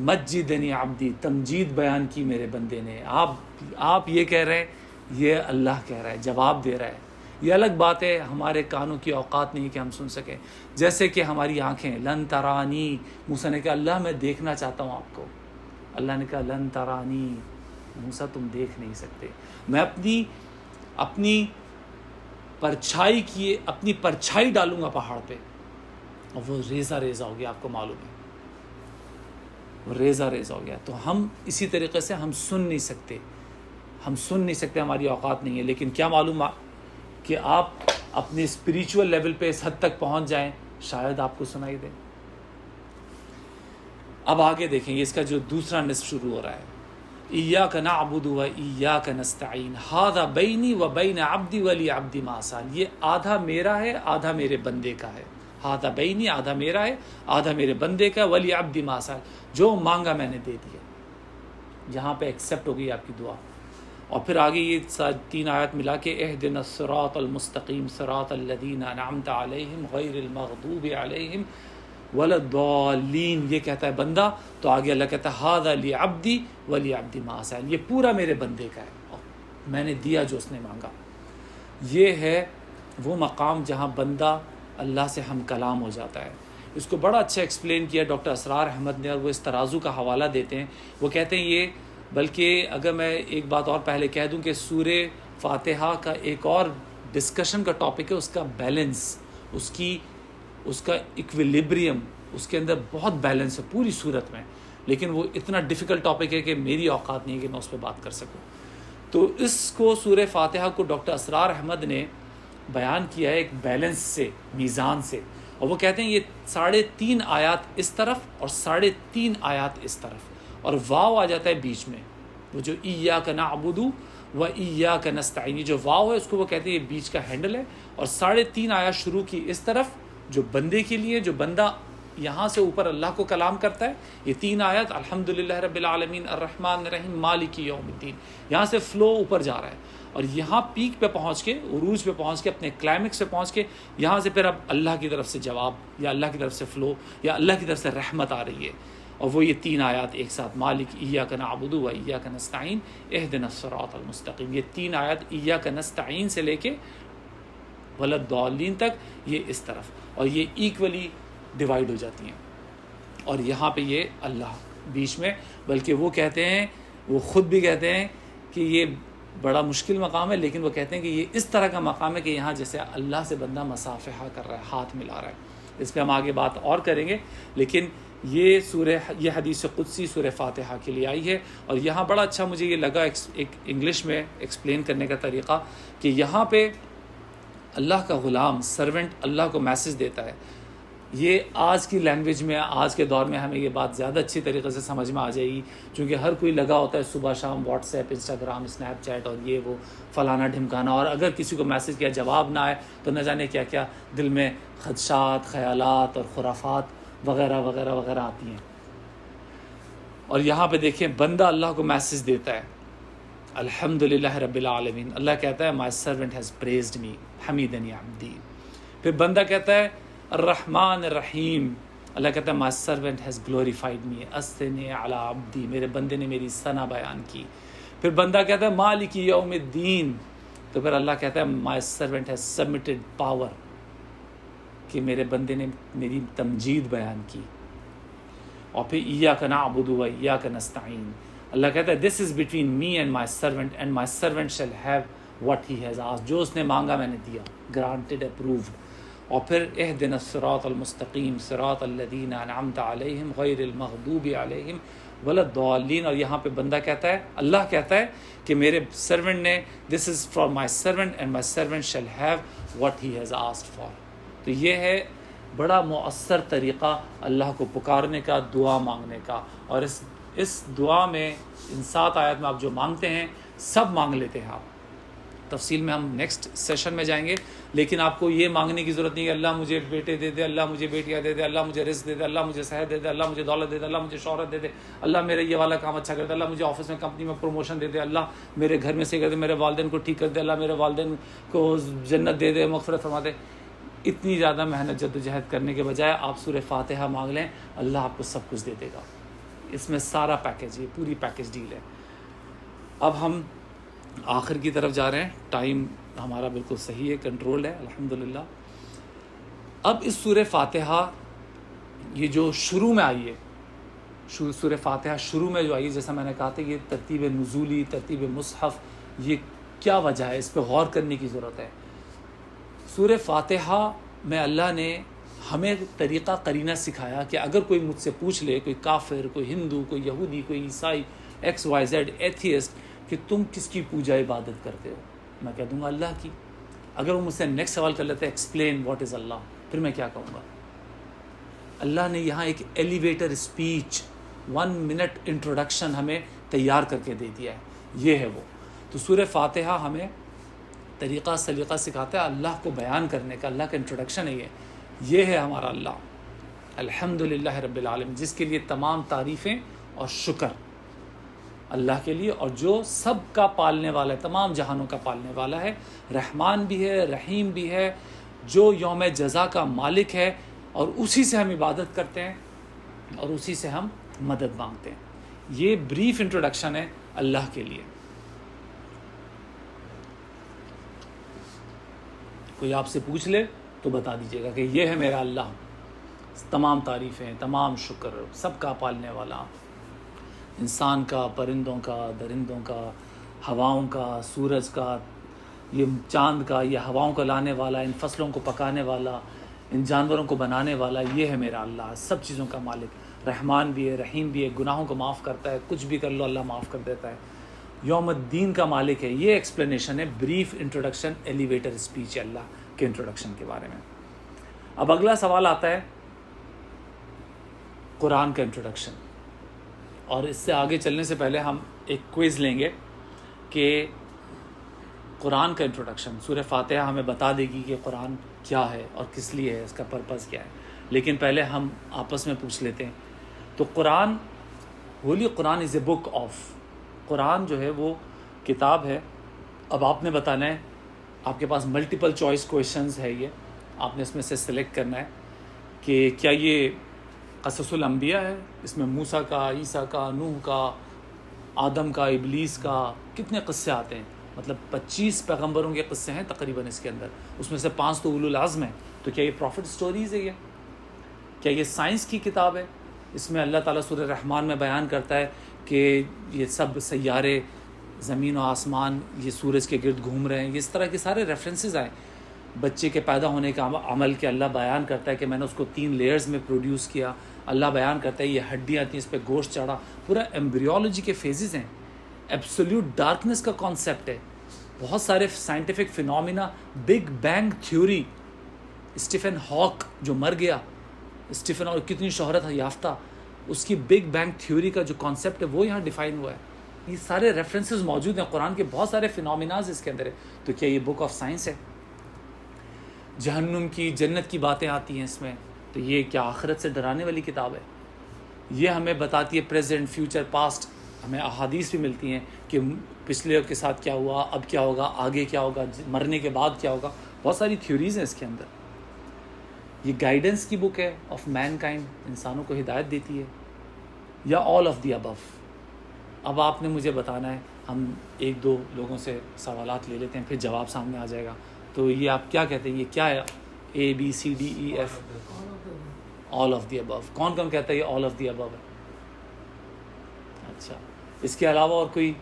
مجدنی عبدی، تمجید بیان کی میرے بندے نے. آپ یہ کہہ رہے ہیں، یہ اللہ کہہ رہا ہے، جواب دے رہا ہے. یہ الگ بات ہے، ہمارے کانوں کی اوقات نہیں کہ ہم سن سکیں. جیسے کہ ہماری آنکھیں، لن ترانی، موسیٰ نے کہا اللہ میں دیکھنا چاہتا ہوں آپ کو. اللہ نے کہا لن ترانی، موسیٰ تم دیکھ نہیں سکتے. میں اپنی پرچھائی ڈالوں گا پہاڑ پہ، اور وہ ریزہ ریزہ ہو گیا. آپ کو معلوم ہے وہ ریزہ ریزہ ہو گیا. تو ہم اسی طریقے سے ہم سن نہیں سکتے، ہماری اوقات نہیں ہے. لیکن کیا معلوم کہ آپ اپنے اسپریچول لیول پہ اس حد تک پہنچ جائیں، شاید آپ کو سنائی دے. اب آگے دیکھیں، یہ اس کا جو دوسرا نصف شروع ہو رہا ہے، ایاک نعبد و ایاک نستعین ھذا بینی و بین عبدی ولی عبدی ما سأل. یہ آدھا میرا ہے، آدھا میرے بندے کا ہے. ھذا بینی، آدھا میرا ہے، آدھا میرے بندے کا. ولی عبدی ما سأل، جو مانگا میں نے دے دیا. یہاں پہ ایکسیپٹ ہو گئی آپ کی دعا. اور پھر آگے یہ 3 آیات ملا کے اہدنا الصراط المستقیم صراط الذین انعمت علیہم غیر المغضوب علیہم ولا الضالین. یہ کہتا ہے بندہ، تو آگے اللہ کہتا ہے ھذا لعبدی ولعبدی ما سأل، یہ پورا میرے بندے کا ہے اور میں نے دیا جو اس نے مانگا. یہ ہے وہ مقام جہاں بندہ اللہ سے ہم کلام ہو جاتا ہے. اس کو بڑا اچھا ایکسپلین کیا ڈاکٹر اسرار احمد نے، اور وہ اس ترازو کا حوالہ دیتے ہیں. وہ کہتے ہیں یہ بلکہ اگر میں ایک بات اور پہلے کہہ دوں کہ سورہ فاتحہ کا ایک اور ڈسکشن کا ٹاپک ہے اس کا بیلنس، اس کا ایکویلیبریم، اس کے اندر بہت بیلنس ہے پوری صورت میں، لیکن وہ اتنا ڈیفیکلٹ ٹاپک ہے کہ میری اوقات نہیں ہے کہ میں اس پہ بات کر سکوں. تو اس کو سورہ فاتحہ کو ڈاکٹر اسرار احمد نے بیان کیا ہے ایک بیلنس سے، میزان سے، اور وہ کہتے ہیں یہ 3.5 آیات اس طرف اور 3.5 آیات اس طرف، اور واو آ جاتا ہے بیچ میں، وہ جو ایاک نعبد و ایاک نستعین، جو واو ہے اس کو وہ کہتے ہیں یہ بیچ کا ہینڈل ہے، اور 3.5 آیات شروع کی اس طرف جو بندے کے لیے، جو بندہ یہاں سے اوپر اللہ کو کلام کرتا ہے، یہ 3 آیات الحمدللہ رب العالمین الرحمن الرحیم مالک یوم الدین، یہاں سے فلو اوپر جا رہا ہے، اور یہاں پیک پہ پہنچ کے، عروج پہ پہنچ کے، اپنے کلائمیکس پہ پہنچ کے، یہاں سے پھر اب اللہ کی طرف سے جواب، یا اللہ کی طرف سے فلو، یا اللہ کی طرف سے رحمت آ رہی ہے، اور وہ یہ 3 آیات ایک ساتھ، مالک ایاک نعبد و ایاک نستعین اہدنا الصراط المستقیم، یہ 3 آیات ایاک نستعین سے لے کے ولا الضالین تک یہ اس طرف، اور یہ ایکولی ڈیوائیڈ ہو جاتی ہیں، اور یہاں پہ یہ اللہ بیچ میں، بلکہ وہ کہتے ہیں، وہ خود بھی کہتے ہیں کہ یہ بڑا مشکل مقام ہے، لیکن وہ کہتے ہیں کہ یہ اس طرح کا مقام ہے کہ یہاں جیسے اللہ سے بندہ مصافحہ کر رہا ہے، ہاتھ ملا رہا ہے. اس پہ ہم آگے بات اور کریں گے، لیکن یہ حدیث قدسی سورہ فاتحہ کے لیے آئی ہے، اور یہاں بڑا اچھا مجھے یہ لگا ایک انگلش میں ایکسپلین کرنے کا طریقہ، کہ یہاں پہ اللہ کا غلام، سرونٹ اللہ کو میسج دیتا ہے. یہ آج کی لینگویج میں، آج کے دور میں ہمیں یہ بات زیادہ اچھی طریقے سے سمجھ میں آ جائے گی، کیونکہ ہر کوئی لگا ہوتا ہے صبح شام what's app, Instagram, snap chat, اور یہ وہ فلانا ڈھمکانا، اور اگر کسی کو میسج کیا جواب نہ آئے تو نہ جانے کیا کیا دل میں خدشات، خیالات اور خرافات وغیرہ وغیرہ وغیرہ آتی ہیں. اور یہاں پہ دیکھیں بندہ اللہ کو میسج دیتا ہے الحمدللہ رب العالمین، اللہ کہتا ہے my servant has praised me حمیدنی عبدی. پھر بندہ کہتا ہے الرحمن الرحیم، اللہ کہتا ہے my servant has glorified me اثنی علی عبدی، میرے بندے نے میری ثنا بیان کی. پھر بندہ کہتا ہے مالک یوم الدین، تو پھر اللہ کہتا ہے my servant has submitted power، کہ میرے بندے نے میری تمجید بیان کی. اور پھر ایاک نعبد و ایاک نستعین، اللہ کہتا ہے this is between me and my servant shall have what he has asked، جو اس نے مانگا میں نے دیا، granted، approved. اور پھر اہدنا الصراط المستقیم صراط الذین انعمت علیہم غیر المغضوب علیہم ولا الضالین. اور یہاں پہ بندہ کہتا ہے، اللہ کہتا ہے کہ میرے سرونٹ نے this is for my servant and my servant shall have what he has asked for. تو یہ ہے بڑا مؤثر طریقہ اللہ کو پکارنے کا، دعا مانگنے کا. اور اس دعا میں ان 7 آیات میں آپ جو مانگتے ہیں سب مانگ لیتے ہیں آپ. تفصیل میں ہم نیکسٹ سیشن میں جائیں گے، لیکن آپ کو یہ مانگنے کی ضرورت نہیں کہ اللہ مجھے بیٹے دے دے، اللہ مجھے بیٹیاں دے دے، اللہ مجھے رزق دے دے، اللہ مجھے صحت دے دے، اللہ مجھے دولت دے دے، اللہ مجھے شہرت دے دے، اللہ میرا یہ والا کام اچھا کر دے، اللہ مجھے آفس میں کمپنی میں پروموشن دے دے، اللہ میرے گھر میں سے کر دے، میرے والدین کو ٹھیک کر دے، اللہ میرے والدین کو جنت دے دے، مغفرت فرما دے. اتنی زیادہ محنت جدوجہد کرنے کے بجائے آپ سورہ فاتحہ مانگ لیں، اللہ آپ کو سب کچھ دے دے گا. اس میں سارا پیکیج، یہ پوری پیکیج ڈیل ہے. اب ہم آخر کی طرف جا رہے ہیں، ٹائم ہمارا بالکل صحیح ہے، کنٹرول ہے الحمدللہ. اب اس سورہ فاتحہ یہ جو شروع میں آئی ہے، سورہ فاتحہ شروع میں جو آئی ہے، جیسا میں نے کہا تھا یہ ترتیب نزولی، ترتیب مصحف، یہ کیا وجہ ہے، اس پہ غور کرنے کی ضرورت ہے. سورہ فاتحہ میں اللہ نے ہمیں طریقہ قرینہ سکھایا کہ اگر کوئی مجھ سے پوچھ لے، کوئی کافر، کوئی ہندو، کوئی یہودی، کوئی عیسائی، XYZ ایتھیسٹ، کہ تم کس کی پوجا عبادت کرتے ہو، میں کہہ دوں گا اللہ کی. اگر وہ مجھ سے نیکسٹ سوال کر لیتے ہیں ایکسپلین واٹ از اللہ، پھر میں کیا کہوں گا. اللہ نے یہاں ایک ایلیویٹر اسپیچ 1 منٹ انٹروڈکشن ہمیں تیار کر کے دے دیا ہے، یہ ہے وہ. تو سورہ فاتحہ ہمیں طریقہ سلیقہ سکھاتا ہے اللہ کو بیان کرنے کا. اللہ کا انٹروڈکشن ہے یہ ہے ہمارا اللہ الحمدللہ رب العالمین، جس کے لیے تمام تعریفیں اور شکر اللہ کے لیے، اور جو سب کا پالنے والا ہے، تمام جہانوں کا پالنے والا ہے، رحمان بھی ہے، رحیم بھی ہے، جو یوم جزا کا مالک ہے، اور اسی سے ہم عبادت کرتے ہیں اور اسی سے ہم مدد مانگتے ہیں. یہ بریف انٹروڈکشن ہے اللہ کے لیے. کوئی آپ سے پوچھ لے تو بتا دیجیے گا کہ یہ ہے میرا اللہ، تمام تعریفیں، تمام شکر، سب کا پالنے والا. انسان کا، پرندوں کا، درندوں کا، ہواؤں کا، سورج کا، یہ چاند کا، یہ ہواؤں کو لانے والا، ان فصلوں کو پکانے والا، ان جانوروں کو بنانے والا، یہ ہے میرا اللہ، سب چیزوں کا مالک، رحمان بھی ہے، رحیم بھی ہے، گناہوں کو معاف کرتا ہے، کچھ بھی کر لو اللہ معاف کر دیتا ہے، یوم الدین کا مالک ہے۔ یہ ایکسپلینیشن ہے، بریف انٹروڈکشن، ایلیویٹر اسپیچ ہے اللہ کے انٹروڈکشن کے بارے میں۔ اب اگلا سوال آتا ہے قرآن کا انٹروڈکشن، اور اس سے آگے چلنے سے پہلے ہم ایک کوئز لیں گے کہ قرآن کا انٹروڈکشن، سورہ فاتحہ ہمیں بتا دے گی کہ قرآن کیا ہے اور کس لیے ہے، اس کا پرپز کیا ہے، لیکن پہلے ہم آپس میں پوچھ لیتے ہیں۔ تو قرآن، ہولی قرآن از اے بک آف، قرآن جو ہے وہ کتاب ہے۔ اب آپ نے بتانا ہے، آپ کے پاس ملٹیپل چوائس کویشچنز ہے، یہ آپ نے اس میں سے سلیکٹ کرنا ہے کہ کیا یہ قصص الانبیاء ہے، اس میں موسیٰ کا، عیسیٰ کا، نوح کا، آدم کا، ابلیس کا، کتنے قصے آتے ہیں، مطلب 25 پیغمبروں کے قصے ہیں تقریباً اس کے اندر، اس میں سے 5 تو اولو العزم ہیں۔ تو کیا یہ پروفٹ سٹوریز ہے؟ کیا یہ سائنس کی کتاب ہے؟ اس میں اللہ تعالیٰ سورہ رحمان میں بیان کرتا ہے کہ یہ سب سیارے، زمین و آسمان، یہ سورج کے گرد گھوم رہے ہیں، یہ اس طرح کے سارے ریفرنسز آئے۔ بچے کے پیدا ہونے کا عمل کہ اللہ بیان کرتا ہے کہ میں نے اس کو 3 لیئرز میں پروڈیوس کیا، اللہ بیان کرتا ہے یہ ہڈیاں تھیں، اس پہ گوشت چڑھا، پورا ایمبریولوجی کے فیزز ہیں، ایبسولوٹ ڈارکنس کا کانسیپٹ ہے، بہت سارے scientific phenomena, big bang theory, Stephen ہاک جو مر گیا، اسٹیفن اور کتنی شہرت یافتہ، اس کی بگ بینگ تھیوری کا جو کانسیپٹ ہے وہ یہاں ڈیفائن ہوا ہے۔ یہ سارے ریفرنسز موجود ہیں قرآن کے، بہت سارے فینومیناز اس کے اندر ہے۔ تو کیا یہ بک آف سائنس ہے؟ جہنم کی، جنت کی باتیں آتی ہیں اس میں، تو یہ کیا آخرت سے ڈرانے والی کتاب ہے؟ یہ ہمیں بتاتی ہے پریزنٹ، فیوچر، پاسٹ، ہمیں احادیث بھی ملتی ہیں کہ پچھلے کے ساتھ کیا ہوا، اب کیا ہوگا، آگے کیا ہوگا، مرنے کے بعد کیا ہوگا، بہت ساری تھیوریز ہیں اس کے اندر۔ یہ گائیڈنس کی بک ہے آف مین کائنڈ، انسانوں کو ہدایت دیتی ہے، یا آل آف دی ابو؟ اب آپ نے مجھے بتانا ہے، ہم 1-2 لوگوں سے سوالات لے لیتے ہیں، پھر جواب سامنے آ جائے گا۔ تو یہ آپ کیا کہتے ہیں، یہ کیا ہے؟ ABCDEF، آل آف دی ابو۔ کون کون کہتا ہے یہ آل آف دی ابو ہے؟ اچھا، اس کے علاوہ اور کوئی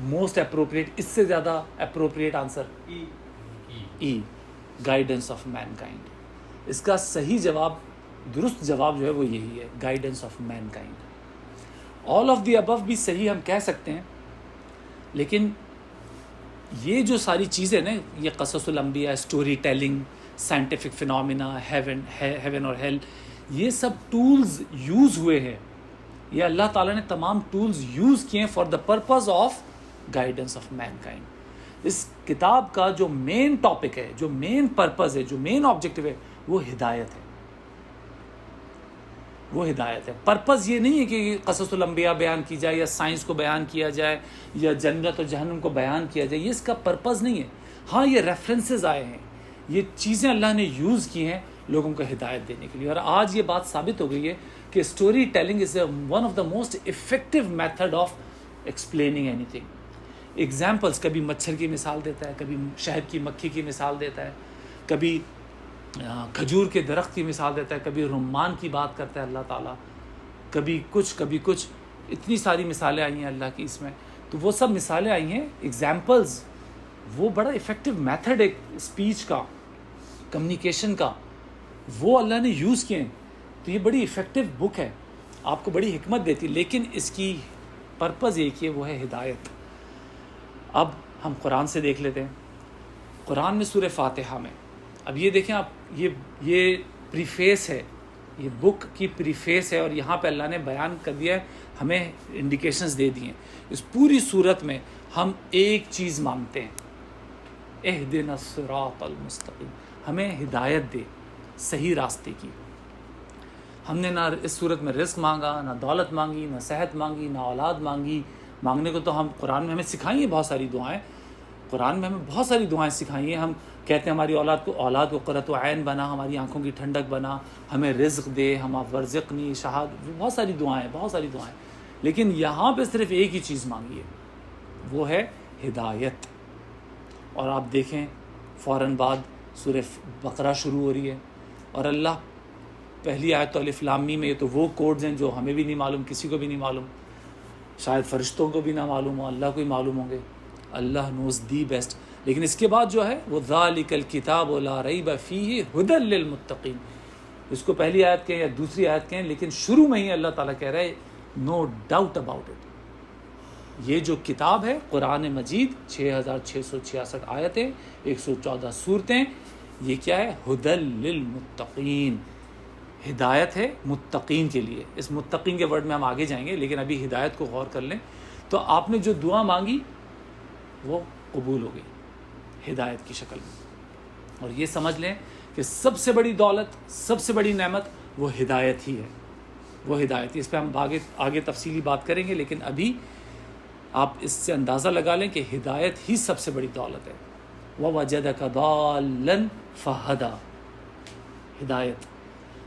موسٹ اپروپریٹ، اس سے زیادہ appropriate answer? E, guidance of mankind. اس کا صحیح جواب، درست جواب جو ہے وہ یہی ہے، guidance of mankind. All of the above بھی صحیح ہم کہہ سکتے ہیں، لیکن یہ جو ساری چیزیں نا، یہ قصص الانبیاء، story telling, scientific phenomena, heaven اور ہیل، یہ سب ٹولز یوز ہوئے ہیں، یہ اللہ تعالیٰ نے تمام ٹولز یوز کیے ہیں for the purpose of guidance of mankind. اس کتاب کا جو مین ٹاپک ہے، جو مین پرپز ہے، جو مین آبجیکٹو ہے، وہ ہدایت ہے، وہ ہدایت ہے۔ پرپز یہ نہیں ہے کہ قصص الانبیاء بیان کی جائے، یا سائنس کو بیان کیا جائے، یا جنت اور جہنم کو بیان کیا جائے، یہ اس کا پرپز نہیں ہے۔ ہاں، یہ ریفرنسز آئے ہیں، یہ چیزیں اللہ نے یوز کی ہیں لوگوں کو ہدایت دینے کے لیے، اور آج یہ بات ثابت ہو گئی ہے کہ story telling is one of the most effective method of explaining any thing. Examples, کبھی مچھر کی مثال دیتا ہے، کبھی شہد کی مکھی کی مثال دیتا ہے، کبھی کھجور کے درخت کی مثال دیتا ہے، کبھی رمان کی بات کرتا ہے اللہ تعالیٰ، کبھی کچھ، اتنی ساری مثالیں آئی ہیں اللہ کی اس میں۔ تو وہ سب مثالیں آئی ہیں، ایگزامپلز، وہ بڑا افیکٹو میتھڈ ہے اسپیچ کا، کمیونیکیشن کا، وہ اللہ نے یوز کیے ہیں۔ تو یہ بڑی افیکٹو بک ہے، آپ کو بڑی حکمت دیتی، لیکن اس کی پرپز ایک ہے، وہ ہے ہدایت۔ اب ہم قرآن سے دیکھ لیتے ہیں، قرآن میں سورہ فاتحہ میں، اب یہ دیکھیں آپ، یہ پریفیس ہے، یہ بک کی پریفیس ہے، اور یہاں پہ اللہ نے بیان کر دیا ہے، ہمیں انڈیکیشنز دے دی ہیں۔ اس پوری صورت میں ہم ایک چیز مانگتے ہیں، اہدنا الصراط المستقیم، ہمیں ہدایت دے صحیح راستے کی۔ ہم نے نہ اس صورت میں رزق مانگا، نہ دولت مانگی، نہ صحت مانگی، نہ اولاد مانگی۔ مانگنے کو تو ہم قرآن میں ہمیں سکھائی ہیں بہت ساری دعائیں، قرآن میں ہمیں بہت ساری دعائیں سکھائی ہیں۔ ہم کہتے ہیں ہماری اولاد کو قرۃ عین بنا، ہماری آنکھوں کی ٹھنڈک بنا، ہمیں رزق دے، ہم ورزقنی شہاد، بہت ساری دعائیں، لیکن یہاں پہ صرف ایک ہی چیز مانگی ہے، وہ ہے ہدایت۔ اور آپ دیکھیں فوراً بعد سورہ بقرہ شروع ہو رہی ہے، اور اللہ پہلی آیت تو الف لام میم میں، یہ تو وہ کوڈز ہیں جو ہمیں بھی نہیں معلوم، کسی کو بھی نہیں معلوم۔ شاید فرشتوں کو بھی نہ معلوم ہو، اللہ کو ہی معلوم ہوں گے. اللہ نوز دی بیسٹ. لیکن اس کے بعد جو ہے وہ ذالک الکتاب لا ریب فیہ ھدی للمتقین. اس کو پہلی آیت کہیں یا دوسری آیت کہیں، لیکن شروع میں ہی اللہ تعالیٰ کہہ رہا ہے نو ڈاؤٹ اباؤٹ اٹ. یہ جو کتاب ہے قرآن مجید 6666 آیتیں، 114 صورتیں، یہ کیا ہے؟ ھدی للمتقین، ہدایت ہے متقین کے لیے. اس متقین کے ورڈ میں ہم آگے جائیں گے، لیکن ابھی ہدایت کو غور کر لیں. تو آپ نے جو دعا مانگی وہ قبول ہو گئی ہدایت کی شکل میں. اور یہ سمجھ لیں کہ سب سے بڑی دولت، سب سے بڑی نعمت وہ ہدایت ہی ہے، وہ ہدایت ہی. اس پہ ہم آگے تفصیلی بات کریں گے، لیکن ابھی آپ اس سے اندازہ لگا لیں کہ ہدایت ہی سب سے بڑی دولت ہے. وَوَجَدَكَ ضَالًّا فَهَدَىٰ، ہدایت.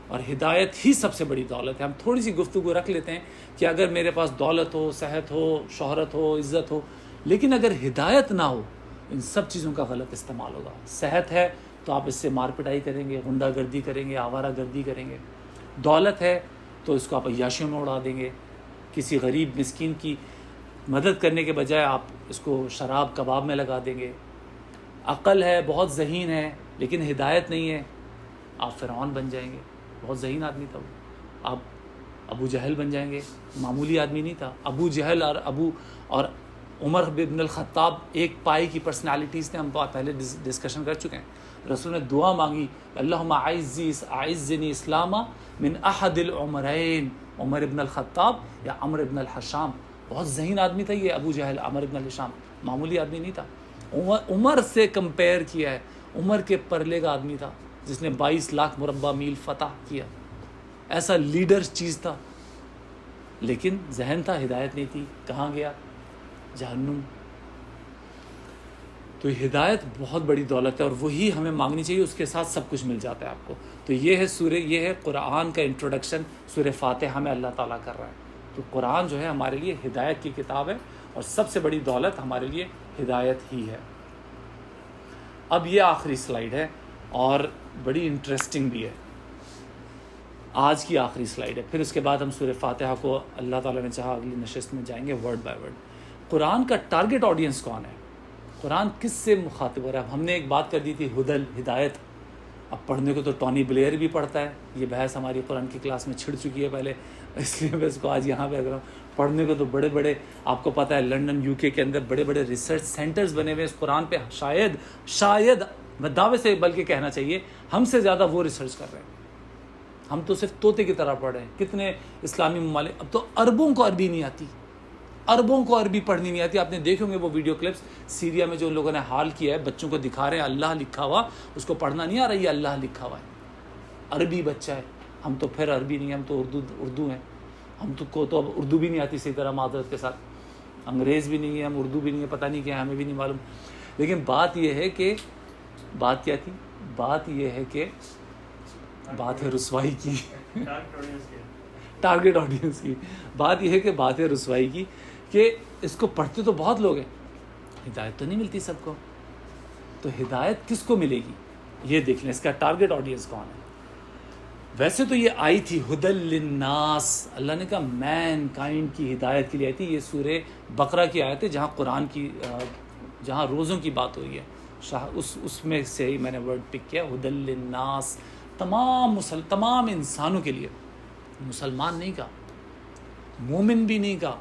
اور ہدایت ہی سب سے بڑی دولت ہے. ہم تھوڑی سی گفتگو رکھ لیتے ہیں کہ اگر میرے پاس دولت ہو، صحت ہو، شہرت ہو، عزت ہو، لیکن اگر ہدایت نہ ہو، ان سب چیزوں کا غلط استعمال ہوگا. صحت ہے تو آپ اس سے مار پٹائی کریں گے، غنڈہ گردی کریں گے، آوارہ گردی کریں گے. دولت ہے تو اس کو آپ عیاشیوں میں اڑا دیں گے. کسی غریب مسکین کی مدد کرنے کے بجائے آپ اس کو شراب کباب میں لگا دیں گے. عقل ہے، بہت ذہین ہے، لیکن ہدایت نہیں ہے، آپ فرعون بن جائیں گے. بہت ذہین آدمی تھا وہ، آپ ابو جہل بن جائیں گے. معمولی آدمی نہیں تھا. ابو جہل اور عمر بن الخطاب ایک پائی کی پرسنالٹیز تھے. ہم پہلے ڈسکشن کر چکے ہیں. رسول نے دعا مانگی اللہم اعزنی اسلاما من احد العمرین، عمر ابن الخطاب یا عمر ابن الحشام. بہت ذہین آدمی تھا یہ ابو جہل، عمر ابن الحشام معمولی آدمی نہیں تھا. عمر سے کمپیئر کیا ہے، عمر کے پرلے کا آدمی تھا جس نے 22 لاکھ مربع میل فتح کیا. ایسا لیڈر چیز تھا، لیکن ذہن تھا، ہدایت نہیں تھی. کہاں گیا؟ جہنم. تو ہدایت بہت بڑی دولت ہے، اور وہی ہمیں مانگنی چاہیے. اس کے ساتھ سب کچھ مل جاتا ہے آپ کو. تو یہ ہے قرآن کا انٹروڈکشن. سورہ فاتحہ میں اللہ تعالیٰ کر رہا ہے. تو قرآن جو ہے ہمارے لیے ہدایت کی کتاب ہے، اور سب سے بڑی دولت ہمارے لیے ہدایت ہی ہے. اب یہ آخری سلائیڈ ہے اور بڑی انٹرسٹنگ بھی ہے. آج کی آخری سلائیڈ ہے. پھر اس کے بعد ہم سورہ فاتحہ کو اللہ تعالیٰ نے چاہا اگلی نشست میں جائیں گے ورڈ بائی ورڈ. قرآن کا ٹارگٹ آڈینس کون ہے؟ قرآن کس سے مخاطب ہو رہا ہے؟ ہم نے ایک بات کر دی تھی ہدل، ہدایت. اب پڑھنے کو تو ٹونی بلیئر بھی پڑھتا ہے. یہ بحث ہماری قرآن کی کلاس میں چھڑ چکی ہے پہلے، اس لیے میں اس کو آج یہاں پہ اگر پڑھنے کو تو بڑے بڑے، آپ کو پتہ ہے لنڈن UK کے اندر بڑے بڑے ریسرچ سینٹرز بنے ہوئے اس قرآن پہ. شاید میں دعوے سے بلکہ کہنا چاہیے ہم سے زیادہ وہ ریسرچ کر رہے ہیں. ہم تو صرف طوطے کی طرح پڑھ رہے ہیں. کتنے اسلامی ممالک، اب تو عربوں کو عربی نہیں آتی، عربوں کو عربی پڑھنی نہیں آتی. آپ نے دیکھیں گے وہ ویڈیو کلپس سیریا میں جو ان لوگوں نے حال کیا ہے، بچوں کو دکھا رہے ہیں اللہ لکھا ہوا، اس کو پڑھنا نہیں آ رہا، یہ اللہ لکھا ہوا ہے، عربی بچہ ہے. ہم تو پھر عربی نہیں، ہم تو اردو ہیں. ہم کو تو اب اردو بھی نہیں آتی صحیح طرح، معذرت کے ساتھ. انگریز بھی نہیں ہے، ہم اردو بھی نہیں ہے، پتہ نہیں کیا ہے، ہمیں بھی نہیں معلوم. لیکن بات یہ ہے کہ بات کیا تھی؟ بات یہ ہے کہ بات ہے رسوائی کی، ٹارگٹ آڈینس کی. بات یہ ہے کہ بات ہے رسوائی کی کہ اس کو پڑھتے تو بہت لوگ ہیں، ہدایت تو نہیں ملتی سب کو. تو ہدایت کس کو ملے گی یہ دیکھ لیں، اس کا ٹارگٹ آڈینس کون ہے. ویسے تو یہ آئی تھی ہدل للناس، اللہ نے کہا مین کائنڈ کی ہدایت کے لیے آئی تھی. یہ سورہ بقرہ کی آیت ہے جہاں قرآن کی جہاں روزوں کی بات ہوئی ہے، اس میں سے ہی میں نے ورڈ پک کیا ہدل للناس. تمام انسانوں کے لیے، مسلمان نہیں کہا، مومن بھی نہیں کہا،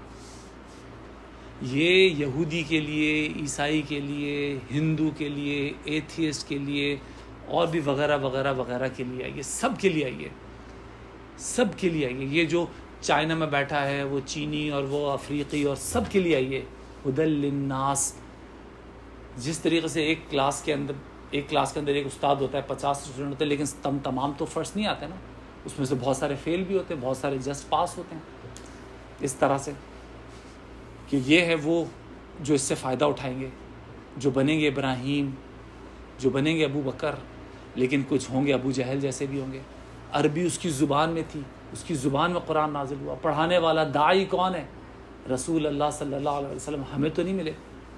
یہ یہودی کے لیے، عیسائی کے لیے، ہندو کے لیے، ایتھیسٹ کے لیے، اور بھی وغیرہ وغیرہ وغیرہ کے لیے آئیے. سب کے لیے آئیے، سب کے لیے آئیے. یہ جو چائنا میں بیٹھا ہے وہ چینی اور وہ افریقی اور سب کے لیے آئیے. ہدل للناس. جس طریقے سے ایک کلاس کے اندر ایک استاد ہوتا ہے، 50 اسٹوڈنٹ ہوتے ہیں، لیکن تمام تو فرسٹ نہیں آتے نا، اس میں سے بہت سارے فیل بھی ہوتے ہیں، بہت سارے جسٹ پاس ہوتے ہیں. اس طرح سے کہ یہ ہے وہ جو اس سے فائدہ اٹھائیں گے، جو بنیں گے ابراہیم، جو بنیں گے ابو بکر، لیکن کچھ ہوں گے ابو جہل جیسے بھی ہوں گے. عربی اس کی زبان میں تھی، اس کی زبان میں قرآن نازل ہوا. پڑھانے والا داعی کون ہے؟ رسول اللہ صلی اللہ علیہ وسلم. ہمیں تو نہیں ملے،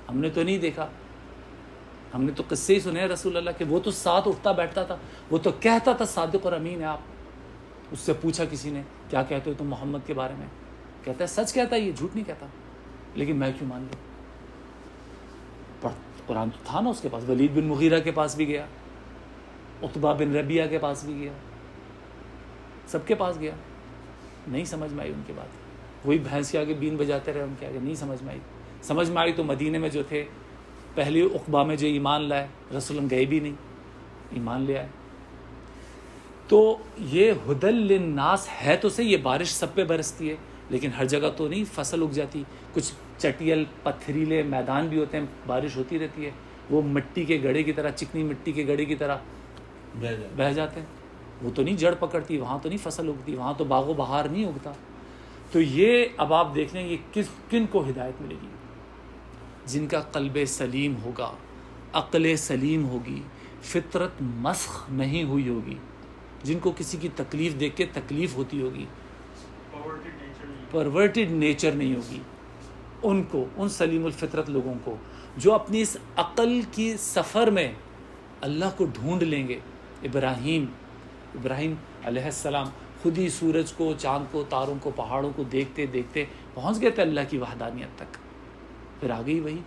ہم نے تو نہیں دیکھا، ہم نے تو قصے ہی سنے ہیں رسول اللہ کے. وہ تو ساتھ اٹھتا بیٹھتا تھا، وہ تو کہتا تھا صادق اور امین ہے آپ. اس سے پوچھا کسی نے کیا کہتے ہو تم محمد کے بارے میں؟ کہتا ہے سچ کہتا ہے، یہ جھوٹ نہیں کہتا، لیکن میں کیوں مان لوں؟ قرآن تو تھا نا اس کے پاس، ولید بن مغیرہ کے پاس بھی گیا، عتبہ بن ربیعہ کے پاس بھی گیا، سب کے پاس گیا، نہیں سمجھ میں آئی ان کی بات، وہی بھینس کے آگے بین بجاتے رہے ان کے آگے، نہیں سمجھ میں آئی۔ سمجھ میں آئی تو مدینے میں جو تھے پہلی عقبہ میں جو ایمان لائے، رسول اللہ گئے بھی نہیں، ایمان لے آئے۔ تو یہ ہدل للناس ہے تو صحیح، یہ بارش سب پہ برستی ہے، لیکن ہر جگہ تو نہیں فصل اگ جاتی، کچھ چٹیل پتھریلے میدان بھی ہوتے ہیں، بارش ہوتی رہتی ہے، وہ مٹی کے گڑھے کی طرح، چکنی مٹی کے گڑھے کی طرح بہہ جاتے ہیں، وہ تو نہیں جڑ پکڑتی، وہاں تو نہیں فصل اگتی، وہاں تو باغ و بہار نہیں اگتا۔ تو یہ اب آپ دیکھ لیں یہ کن کو ہدایت ملے گی؟ جن کا قلب سلیم ہوگا، عقل سلیم ہوگی، فطرت مسخ نہیں ہوئی ہوگی، جن کو کسی کی تکلیف دیکھ کے تکلیف ہوتی ہوگی، پرورٹڈ نیچر نہیں ہوگی، ان کو، ان سلیم الفطرت لوگوں کو جو اپنی اس عقل کی سفر میں اللہ کو ڈھونڈ لیں گے۔ ابراہیم علیہ السلام خود ہی سورج کو، چاند کو، تاروں کو، پہاڑوں کو دیکھتے دیکھتے پہنچ گئے تھے اللہ کی وحدانیت تک، پھر آ گئی وہی۔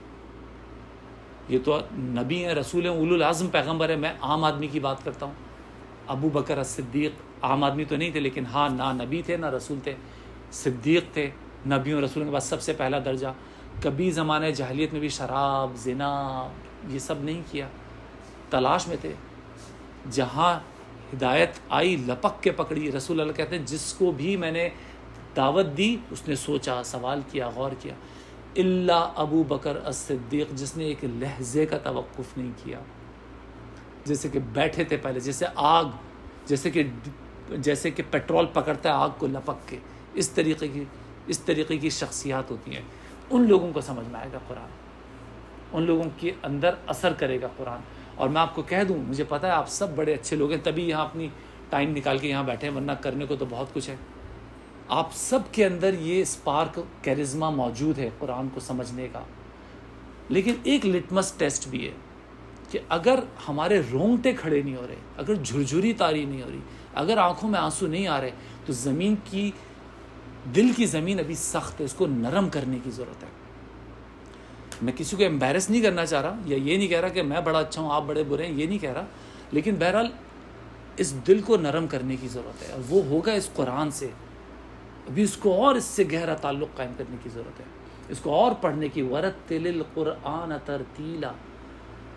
یہ تو نبی ہیں، رسول ہیں، اولو العزم پیغمبر ہے، میں عام آدمی کی بات کرتا ہوں۔ ابو بکر الصدیق عام آدمی تو نہیں تھے، لیکن ہاں نہ نبی تھے نہ رسول تھے، صدیق تھے، نبیوں رسولوں کے بعد سب سے پہلا درجہ۔ کبھی زمانہ جاہلیت میں بھی شراب، زنا، یہ سب نہیں کیا، تلاش میں تھے۔ جہاں ہدایت آئی لپک کے پکڑی۔ رسول اللہ کہتے ہیں جس کو بھی میں نے دعوت دی اس نے سوچا، سوال کیا، غور کیا، الا ابو بکر الصدیق جس نے ایک لہجے کا توقف نہیں کیا، جیسے کہ بیٹھے تھے پہلے، جیسے آگ، جیسے کہ پیٹرول پکڑتا ہے آگ کو لپک کے، اس طریقے کی شخصیات ہوتی ہیں۔ ان لوگوں کو سمجھ میں آئے گا قرآن، ان لوگوں کے اندر اثر کرے گا قرآن۔ اور میں آپ کو کہہ دوں، مجھے پتہ ہے آپ سب بڑے اچھے لوگ ہیں، تبھی یہاں اپنی ٹائم نکال کے یہاں بیٹھے ہیں، ورنہ کرنے کو تو بہت کچھ ہے۔ آپ سب کے اندر یہ سپارک، کیرزما موجود ہے قرآن کو سمجھنے کا، لیکن ایک لٹمس ٹیسٹ بھی ہے کہ اگر ہمارے رونگٹے کھڑے نہیں ہو رہے، اگر جھرجھری طاری نہیں ہو رہی، اگر آنکھوں میں آنسو نہیں آ رہے، تو دل کی زمین ابھی سخت ہے، اس کو نرم کرنے کی ضرورت ہے۔ میں کسی کو امبیرس نہیں کرنا چاہ رہا، یا یہ نہیں کہہ رہا کہ میں بڑا اچھا ہوں آپ بڑے برے ہیں، یہ نہیں کہہ رہا، لیکن بہرحال اس دل کو نرم کرنے کی ضرورت ہے، اور وہ ہوگا اس قرآن سے۔ ابھی اس کو اور اس سے گہرا تعلق قائم کرنے کی ضرورت ہے، اس کو اور پڑھنے کی، ورتل القرآن ترتیلا،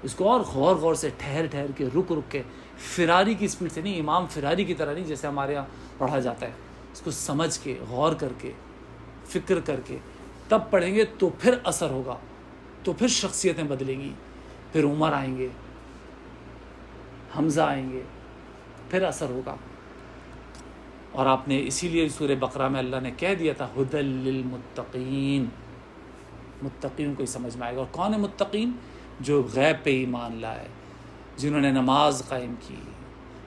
اس کو اور غور سے، ٹھہر کے، رک کے، فراری کی سپیڈ سے نہیں، امام فراری کی طرح نہیں جیسے ہمارے یہاں پڑھا جاتا ہے، اس کو سمجھ کے، غور کر کے، فکر کر کے تب پڑھیں گے تو پھر اثر ہوگا، تو پھر شخصیتیں بدلیں گی، پھر عمر آئیں گے، حمزہ آئیں گے، پھر اثر ہوگا۔ اور آپ نے اسی لیے سورہ بقرہ میں اللہ نے کہہ دیا تھا ہدل للمتقین، متقین کو ہی سمجھ میں آئے گا۔ اور کون ہے متقین؟ جو غیب پہ ایمان لائے، جنہوں نے نماز قائم کی،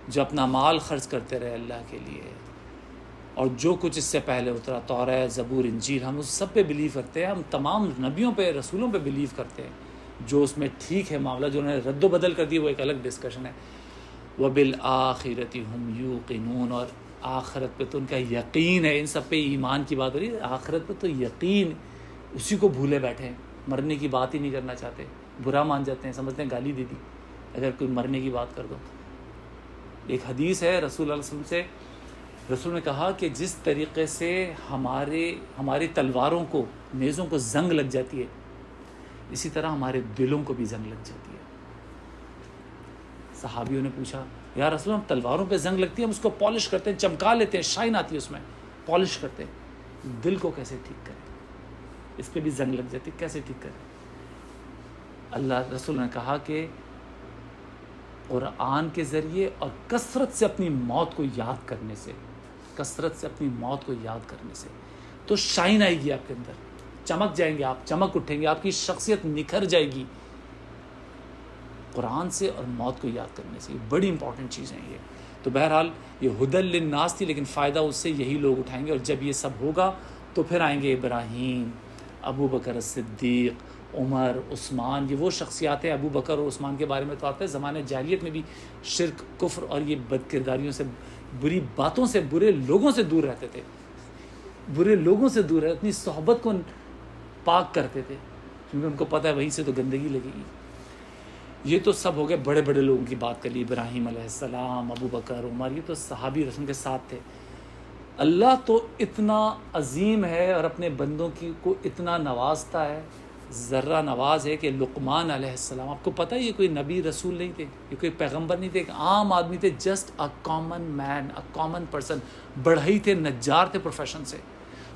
جو اپنا مال خرچ کرتے رہے اللہ کے لیے، اور جو کچھ اس سے پہلے اترا، تورات، زبور، انجیل، ہم اس سب پہ بلیو کرتے ہیں، ہم تمام نبیوں پہ، رسولوں پہ بلیو کرتے ہیں، جو اس میں ٹھیک ہے معاملہ، جو انہوں نے رد و بدل کر دی وہ ایک الگ ڈسکشن ہے۔ وَبِالْآخِرَةِ هُمْ يُوقِنُونَ، اور آخرت پہ تو ان کا یقین ہے۔ ان سب پہ ایمان کی بات ہو رہی ہے، آخرت پہ تو یقین، اسی کو بھولے بیٹھے ہیں، مرنے کی بات ہی نہیں کرنا چاہتے، برا مان جاتے ہیں، سمجھتے ہیں گالی دے دی اگر کوئی مرنے کی بات کر دو۔ ایک حدیث ہے رسول اللہ صلی اللہ علیہ وسلم سے، رسول نے کہا کہ جس طریقے سے ہماری تلواروں کو، نیزوں کو زنگ لگ جاتی ہے، اسی طرح ہمارے دلوں کو بھی زنگ لگ جاتی ہے۔ صحابیوں نے پوچھا یا رسول اللہ، ہم تلواروں پہ زنگ لگتی ہے، ہم اس کو پالش کرتے ہیں، چمکا لیتے ہیں، شائن آتی ہے اس میں، پالش کرتے ہیں، دل کو کیسے ٹھیک کریں؟ اس پہ بھی زنگ لگ جاتی ہے، کیسے ٹھیک کریں؟ اللہ رسول نے کہا کہ قرآن کے ذریعے اور کثرت سے اپنی موت کو یاد کرنے سے، کثرت سے اپنی موت کو یاد کرنے سے تو شائن آئے گی آپ کے اندر، چمک جائیں گے آپ، چمک اٹھیں گے، آپ کی شخصیت نکھر جائے گی قرآن سے اور موت کو یاد کرنے سے۔ یہ بڑی امپورٹنٹ چیز ہیں یہ۔ تو بہرحال یہ ہدل للناس تھی، لیکن فائدہ اس سے یہی لوگ اٹھائیں گے، اور جب یہ سب ہوگا تو پھر آئیں گے ابراہیم، ابو بکر الصدیق، عمر، عثمان، یہ وہ شخصیات ہیں۔ ابو بکر اور عثمان کے بارے میں تو آتا ہے زمانے جاہلیت میں بھی شرک، کفر اور یہ بد کرداریوں سے، بری باتوں سے، برے لوگوں سے دور رہتے تھے، برے لوگوں سے دور رہتے، اپنی صحبت کو پاک کرتے تھے، کیونکہ ان کو پتہ ہے وہیں سے تو گندگی لگے گی۔ یہ تو سب ہو گئے بڑے بڑے لوگوں کی بات کر لی، ابراہیم علیہ السلام، ابو بکر، عمر، یہ تو صحابی رسول کے ساتھ تھے۔ اللہ تو اتنا عظیم ہے اور اپنے بندوں کو اتنا نوازتا ہے، ذرہ نواز ہے کہ لقمان علیہ السلام، آپ کو پتہ ہے یہ کوئی نبی رسول نہیں تھے، یہ کوئی پیغمبر نہیں تھے، ایک عام آدمی تھے، just a common man, a common person, بڑھئی تھے، نجار تھے پروفیشن سے،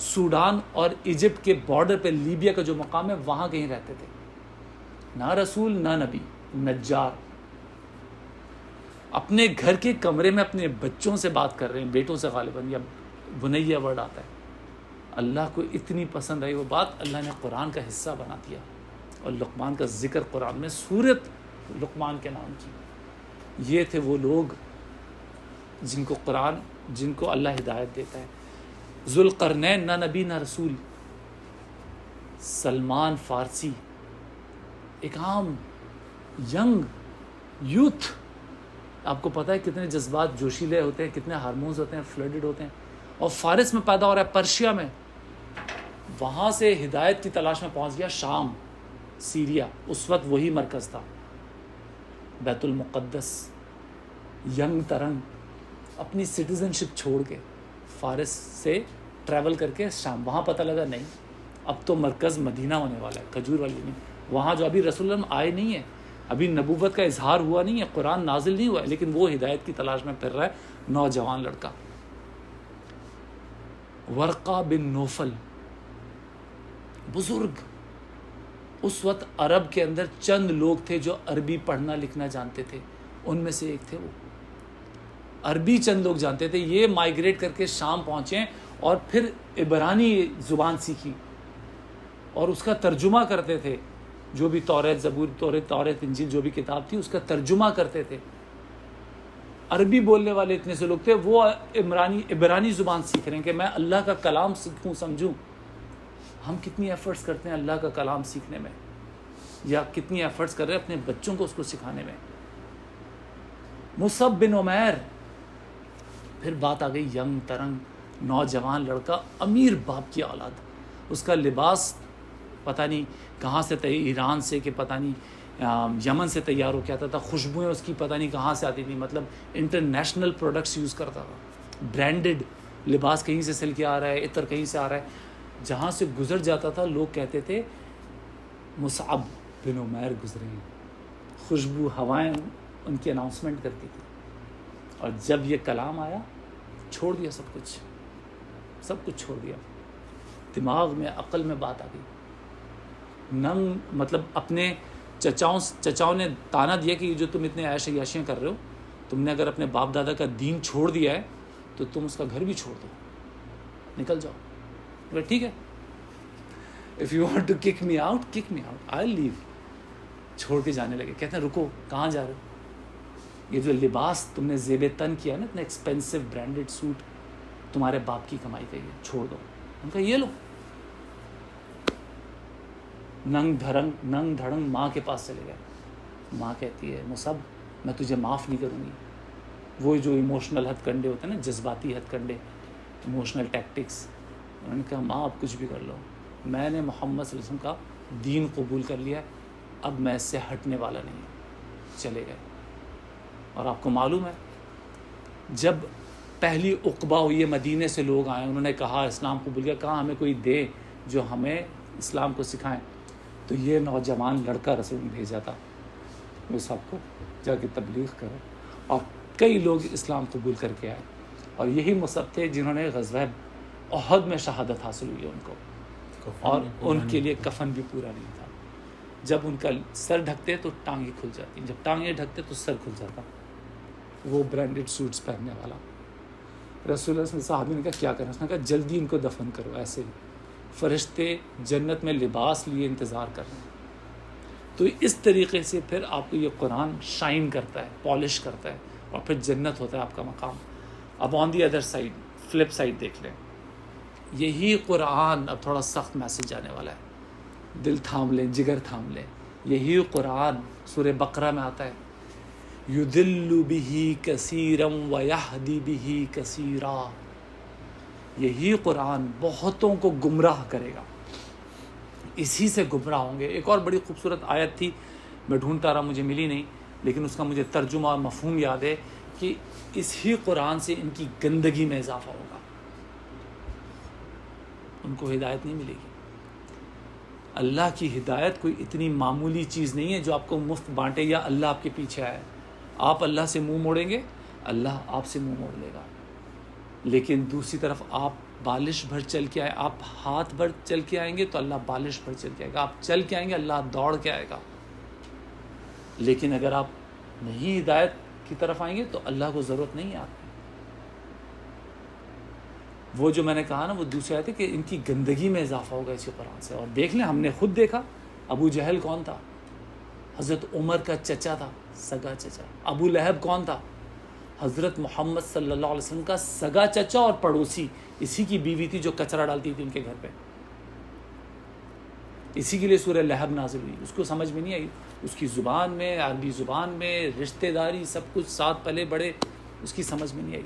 سوڈان اور ایجپٹ کے بارڈر پہ لیبیا کا جو مقام ہے وہاں کہیں رہتے تھے، نہ رسول نہ نبی، نجار، اپنے گھر کے کمرے میں اپنے بچوں سے بات کر رہے ہیں، بیٹوں سے غالباً، یا بنیا ورڈ آتا ہے۔ اللہ کو اتنی پسند آئی وہ بات، اللہ نے قرآن کا حصہ بنا دیا، اور لقمان کا ذکر قرآن میں سورت لقمان کے نام کی۔ یہ تھے وہ لوگ جن کو اللہ ہدایت دیتا ہے۔ ذوالقرنین نہ نبی نہ رسول، سلمان فارسی، ایک عام ینگ یوتھ، آپ کو پتہ ہے کتنے جذبات جوشیلے ہوتے ہیں، کتنے ہارمونز ہوتے ہیں، فلڈڈ ہوتے ہیں، اور فارس میں پیدا ہو رہا ہے، پرشیا میں، وہاں سے ہدایت کی تلاش میں پہنچ گیا شام، سیریا، اس وقت وہی مرکز تھا، بیت المقدس، ینگ ترنگ، اپنی سٹیزن شپ چھوڑ کے فارس سے ٹریول کر کے شام، وہاں پتہ لگا نہیں اب تو مرکز مدینہ ہونے والا ہے، کھجور والی نہیں، وہاں جو ابھی رسول اللہ آئے نہیں ہے، ابھی نبوت کا اظہار ہوا نہیں ہے، قرآن نازل نہیں ہوا ہے، لیکن وہ ہدایت کی تلاش میں پھر رہا ہے، نوجوان لڑکا۔ ورقہ بن نوفل، بزرگ، اس وقت عرب کے اندر چند لوگ تھے جو عربی پڑھنا لکھنا جانتے تھے، ان میں سے ایک تھے وہ، عربی چند لوگ جانتے تھے، یہ مائیگریٹ کر کے شام پہنچے اور پھر عبرانی زبان سیکھی اور اس کا ترجمہ کرتے تھے، جو بھی توریت زبور، توریت انجیل جو بھی کتاب تھی اس کا ترجمہ کرتے تھے۔ عربی بولنے والے اتنے سے لوگ تھے، وہ عبرانی زبان سیکھ رہے ہیں کہ میں اللہ کا کلام سیکھوں، سمجھوں۔ ہم کتنی ایفرٹس کرتے ہیں اللہ کا کلام سیکھنے میں، یا کتنی ایفرٹس کر رہے ہیں اپنے بچوں کو اس کو سکھانے میں۔ مصعب بن عمیر، پھر بات آ گئی ینگ ترنگ نوجوان لڑکا، امیر باپ کی اولاد، اس کا لباس پتہ نہیں کہاں سے ایران سے کہ پتہ نہیں یمن سے تیار ہو کے آتا تھا، خوشبوئیں اس کی پتہ نہیں کہاں سے آتی تھی، مطلب انٹرنیشنل پروڈکٹس یوز کرتا تھا، برانڈڈ لباس کہیں سے سل کے آ رہا ہے، عطر کہیں سے آ رہا ہے، جہاں سے گزر جاتا تھا لوگ کہتے تھے مصعب بن عمیر گزرے ہیں، خوشبو ہوائیں ان کی اناؤنسمنٹ کرتی تھی۔ اور جب یہ کلام آیا چھوڑ دیا سب کچھ چھوڑ دیا، دماغ میں عقل میں بات آ گئی، ننگ، مطلب اپنے چچاؤں نے تانا دیا کہ جو تم اتنے عیش عیاشیاں کر رہے ہو، تم نے اگر اپنے باپ دادا کا دین چھوڑ دیا ہے تو تم اس کا گھر بھی چھوڑ دو، نکل جاؤ۔ ٹھیک ہے، if you want to kick me out I'll leave۔ چھوڑ کے جانے لگے، کہتے ہیں رکو، کہاں جا رہے ہو؟ یہ جو لباس تم نے زیب تن کیا نا، اتنا ایکسپینسو برانڈڈ سوٹ، تمہارے باپ کی کمائی کا، یہ چھوڑ دو۔ ان کا یہ لو، ننگ دھڑنگ ماں کے پاس چلے گئے۔ ماں کہتی ہے مصعب میں تجھے معاف نہیں کروں گی۔ وہ جو ایموشنل ہتھ کنڈے ہوتے ہیں نا، جذباتی ہتھ کنڈے، ایموشنل ٹیکٹکس، انہوں نے کہا ماں آپ کچھ بھی کر لو، میں نے محمد صلی اللہ علیہ وسلم کا دین قبول کر لیا، اب میں اس سے ہٹنے والا نہیں ہوں۔ چلے گئے۔ اور آپ کو معلوم ہے جب پہلی عقبہ ہوئی ہے، مدینے سے لوگ آئے، انہوں نے کہا اسلام قبول کیا، کہا ہمیں کوئی دے جو ہمیں اسلام کو سکھائیں، تو یہ نوجوان لڑکا رسول نے بھیجا تھا وہ سب کو جا کے تبلیغ کرو، اور کئی لوگ اسلام قبول کر کے آئے، اور یہی مصعب تھے جنہوں نے غزوہ احد میں شہادت حاصل ہوئی ہے ان کو، اور ان کے لیے کفن بھی پورا نہیں تھا۔ جب ان کا سر ڈھکتے تو ٹانگیں کھل جاتی، جب ٹانگیں ڈھکتے تو سر کھل جاتا، وہ برانڈڈ سوٹس پہننے والا۔ رسول اللہ صحابی نے کہا کیا کرنا، اس نے کہا جلدی ان کو دفن کرو، ایسے ہی فرشتے جنت میں لباس لیے انتظار کر رہے ہیں۔ تو اس طریقے سے پھر آپ کو یہ قرآن شائن کرتا ہے، پالش کرتا ہے، اور پھر جنت ہوتا ہے آپ کا مقام۔ اب on the other side, flip side دیکھ لیں، یہی قرآن، اب تھوڑا سخت میسج آنے والا ہے، دل تھام لیں، جگر تھام لیں، یہی قرآن سورہ بقرہ میں آتا ہے، یُضِلُّ بِهِ كَثِيرًا وَيَهْدِي بِهِ كَثِيرًا۔ یہی قرآن بہتوں کو گمراہ کرے گا، اسی سے گمراہ ہوں گے۔ ایک اور بڑی خوبصورت آیت تھی، میں ڈھونڈتا رہا، مجھے ملی نہیں، لیکن اس کا مجھے ترجمہ اور مفہوم یاد ہے کہ اسی قرآن سے ان کی گندگی میں اضافہ ہوگا، ان کو ہدایت نہیں ملے گی۔ اللہ کی ہدایت کوئی اتنی معمولی چیز نہیں ہے جو آپ کو مفت بانٹے یا اللہ آپ کے پیچھے آئے۔ آپ اللہ سے منہ موڑیں گے، اللہ آپ سے منہ موڑ لے گا، لیکن دوسری طرف آپ بالش بھر چل کے آئے، آپ ہاتھ بھر چل کے آئیں گے تو اللہ بالش بھر چل کے آئے گا، آپ چل کے آئیں گے اللہ دوڑ کے آئے گا۔ لیکن اگر آپ نہیں ہدایت کی طرف آئیں گے تو اللہ کو ضرورت نہیں ہے آپ کی۔ وہ جو میں نے کہا نا، وہ دوسری آیت ہے کہ ان کی گندگی میں اضافہ ہوگا اسی قرآن سے۔ اور دیکھ لیں، ہم نے خود دیکھا، ابو جہل کون تھا؟ حضرت عمر کا چچا تھا، سگا چچا۔ ابو لہب کون تھا؟ حضرت محمد صلی اللہ علیہ وسلم کا سگا چچا اور پڑوسی، اسی کی بیوی تھی جو کچرا ڈالتی تھی ان کے گھر پہ۔ اسی کے لیے سورہ لہب نازل ہوئی، اس کو سمجھ میں نہیں آئی، اس کی زبان میں، عربی زبان میں، رشتہ داری سب کچھ ساتھ پلے بڑے، اس کی سمجھ میں نہیں آئی۔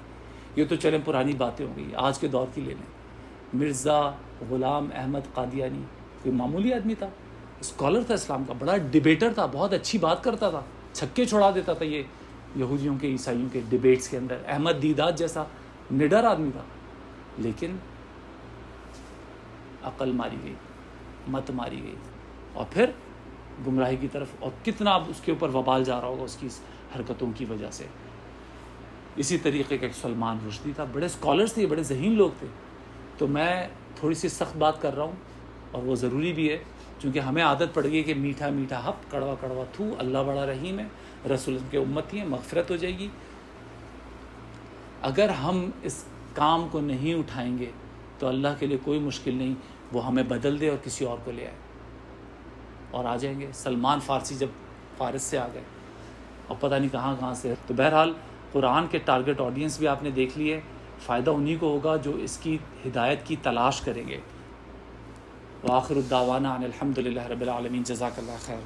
یہ تو چلیں پرانی باتیں ہو گئی، آج کے دور کی لے لیں۔ مرزا غلام احمد قادیانی کوئی معمولی آدمی تھا، اسکالر تھا اسلام کا، بڑا ڈیبیٹر تھا، بہت اچھی بات کرتا تھا، چھکے چھوڑا دیتا تھا یہ یہودیوں کے عیسائیوں کے ڈیبیٹس کے اندر۔ احمد دیدات جیسا نڈر آدمی تھا، لیکن عقل ماری گئی، مت ماری گئی، اور پھر گمراہی کی طرف، اور کتنا اب اس کے اوپر وبال جا رہا ہوگا اس کی حرکتوں کی وجہ سے۔ اسی طریقے کا ایک سلمان رشدی تھا، بڑے اسکالرس تھے، بڑے ذہین لوگ تھے۔ تو میں تھوڑی سی سخت بات کر رہا ہوں، اور وہ ضروری بھی ہے، کیونکہ ہمیں عادت پڑ گئی کہ میٹھا میٹھا ہپ، کڑوا کڑوا تھو، اللہ بڑا رحیم ہے، رسول کے امتی ہیں، مغفرت ہو جائے گی۔ اگر ہم اس کام کو نہیں اٹھائیں گے تو اللہ کے لیے کوئی مشکل نہیں، وہ ہمیں بدل دے اور کسی اور کو لے آئے، اور آ جائیں گے۔ سلمان فارسی جب فارس سے آ گئے، اور پتہ نہیں کہاں سے۔ تو بہرحال قرآن کے ٹارگٹ آڈینس بھی آپ نے دیکھ لی ہے، فائدہ انہی کو ہوگا جو اس کی ہدایت کی تلاش کریں گے۔ وآخر الدعوانا ان الحمد للہ رب العالمین۔ جزاک اللہ خیر۔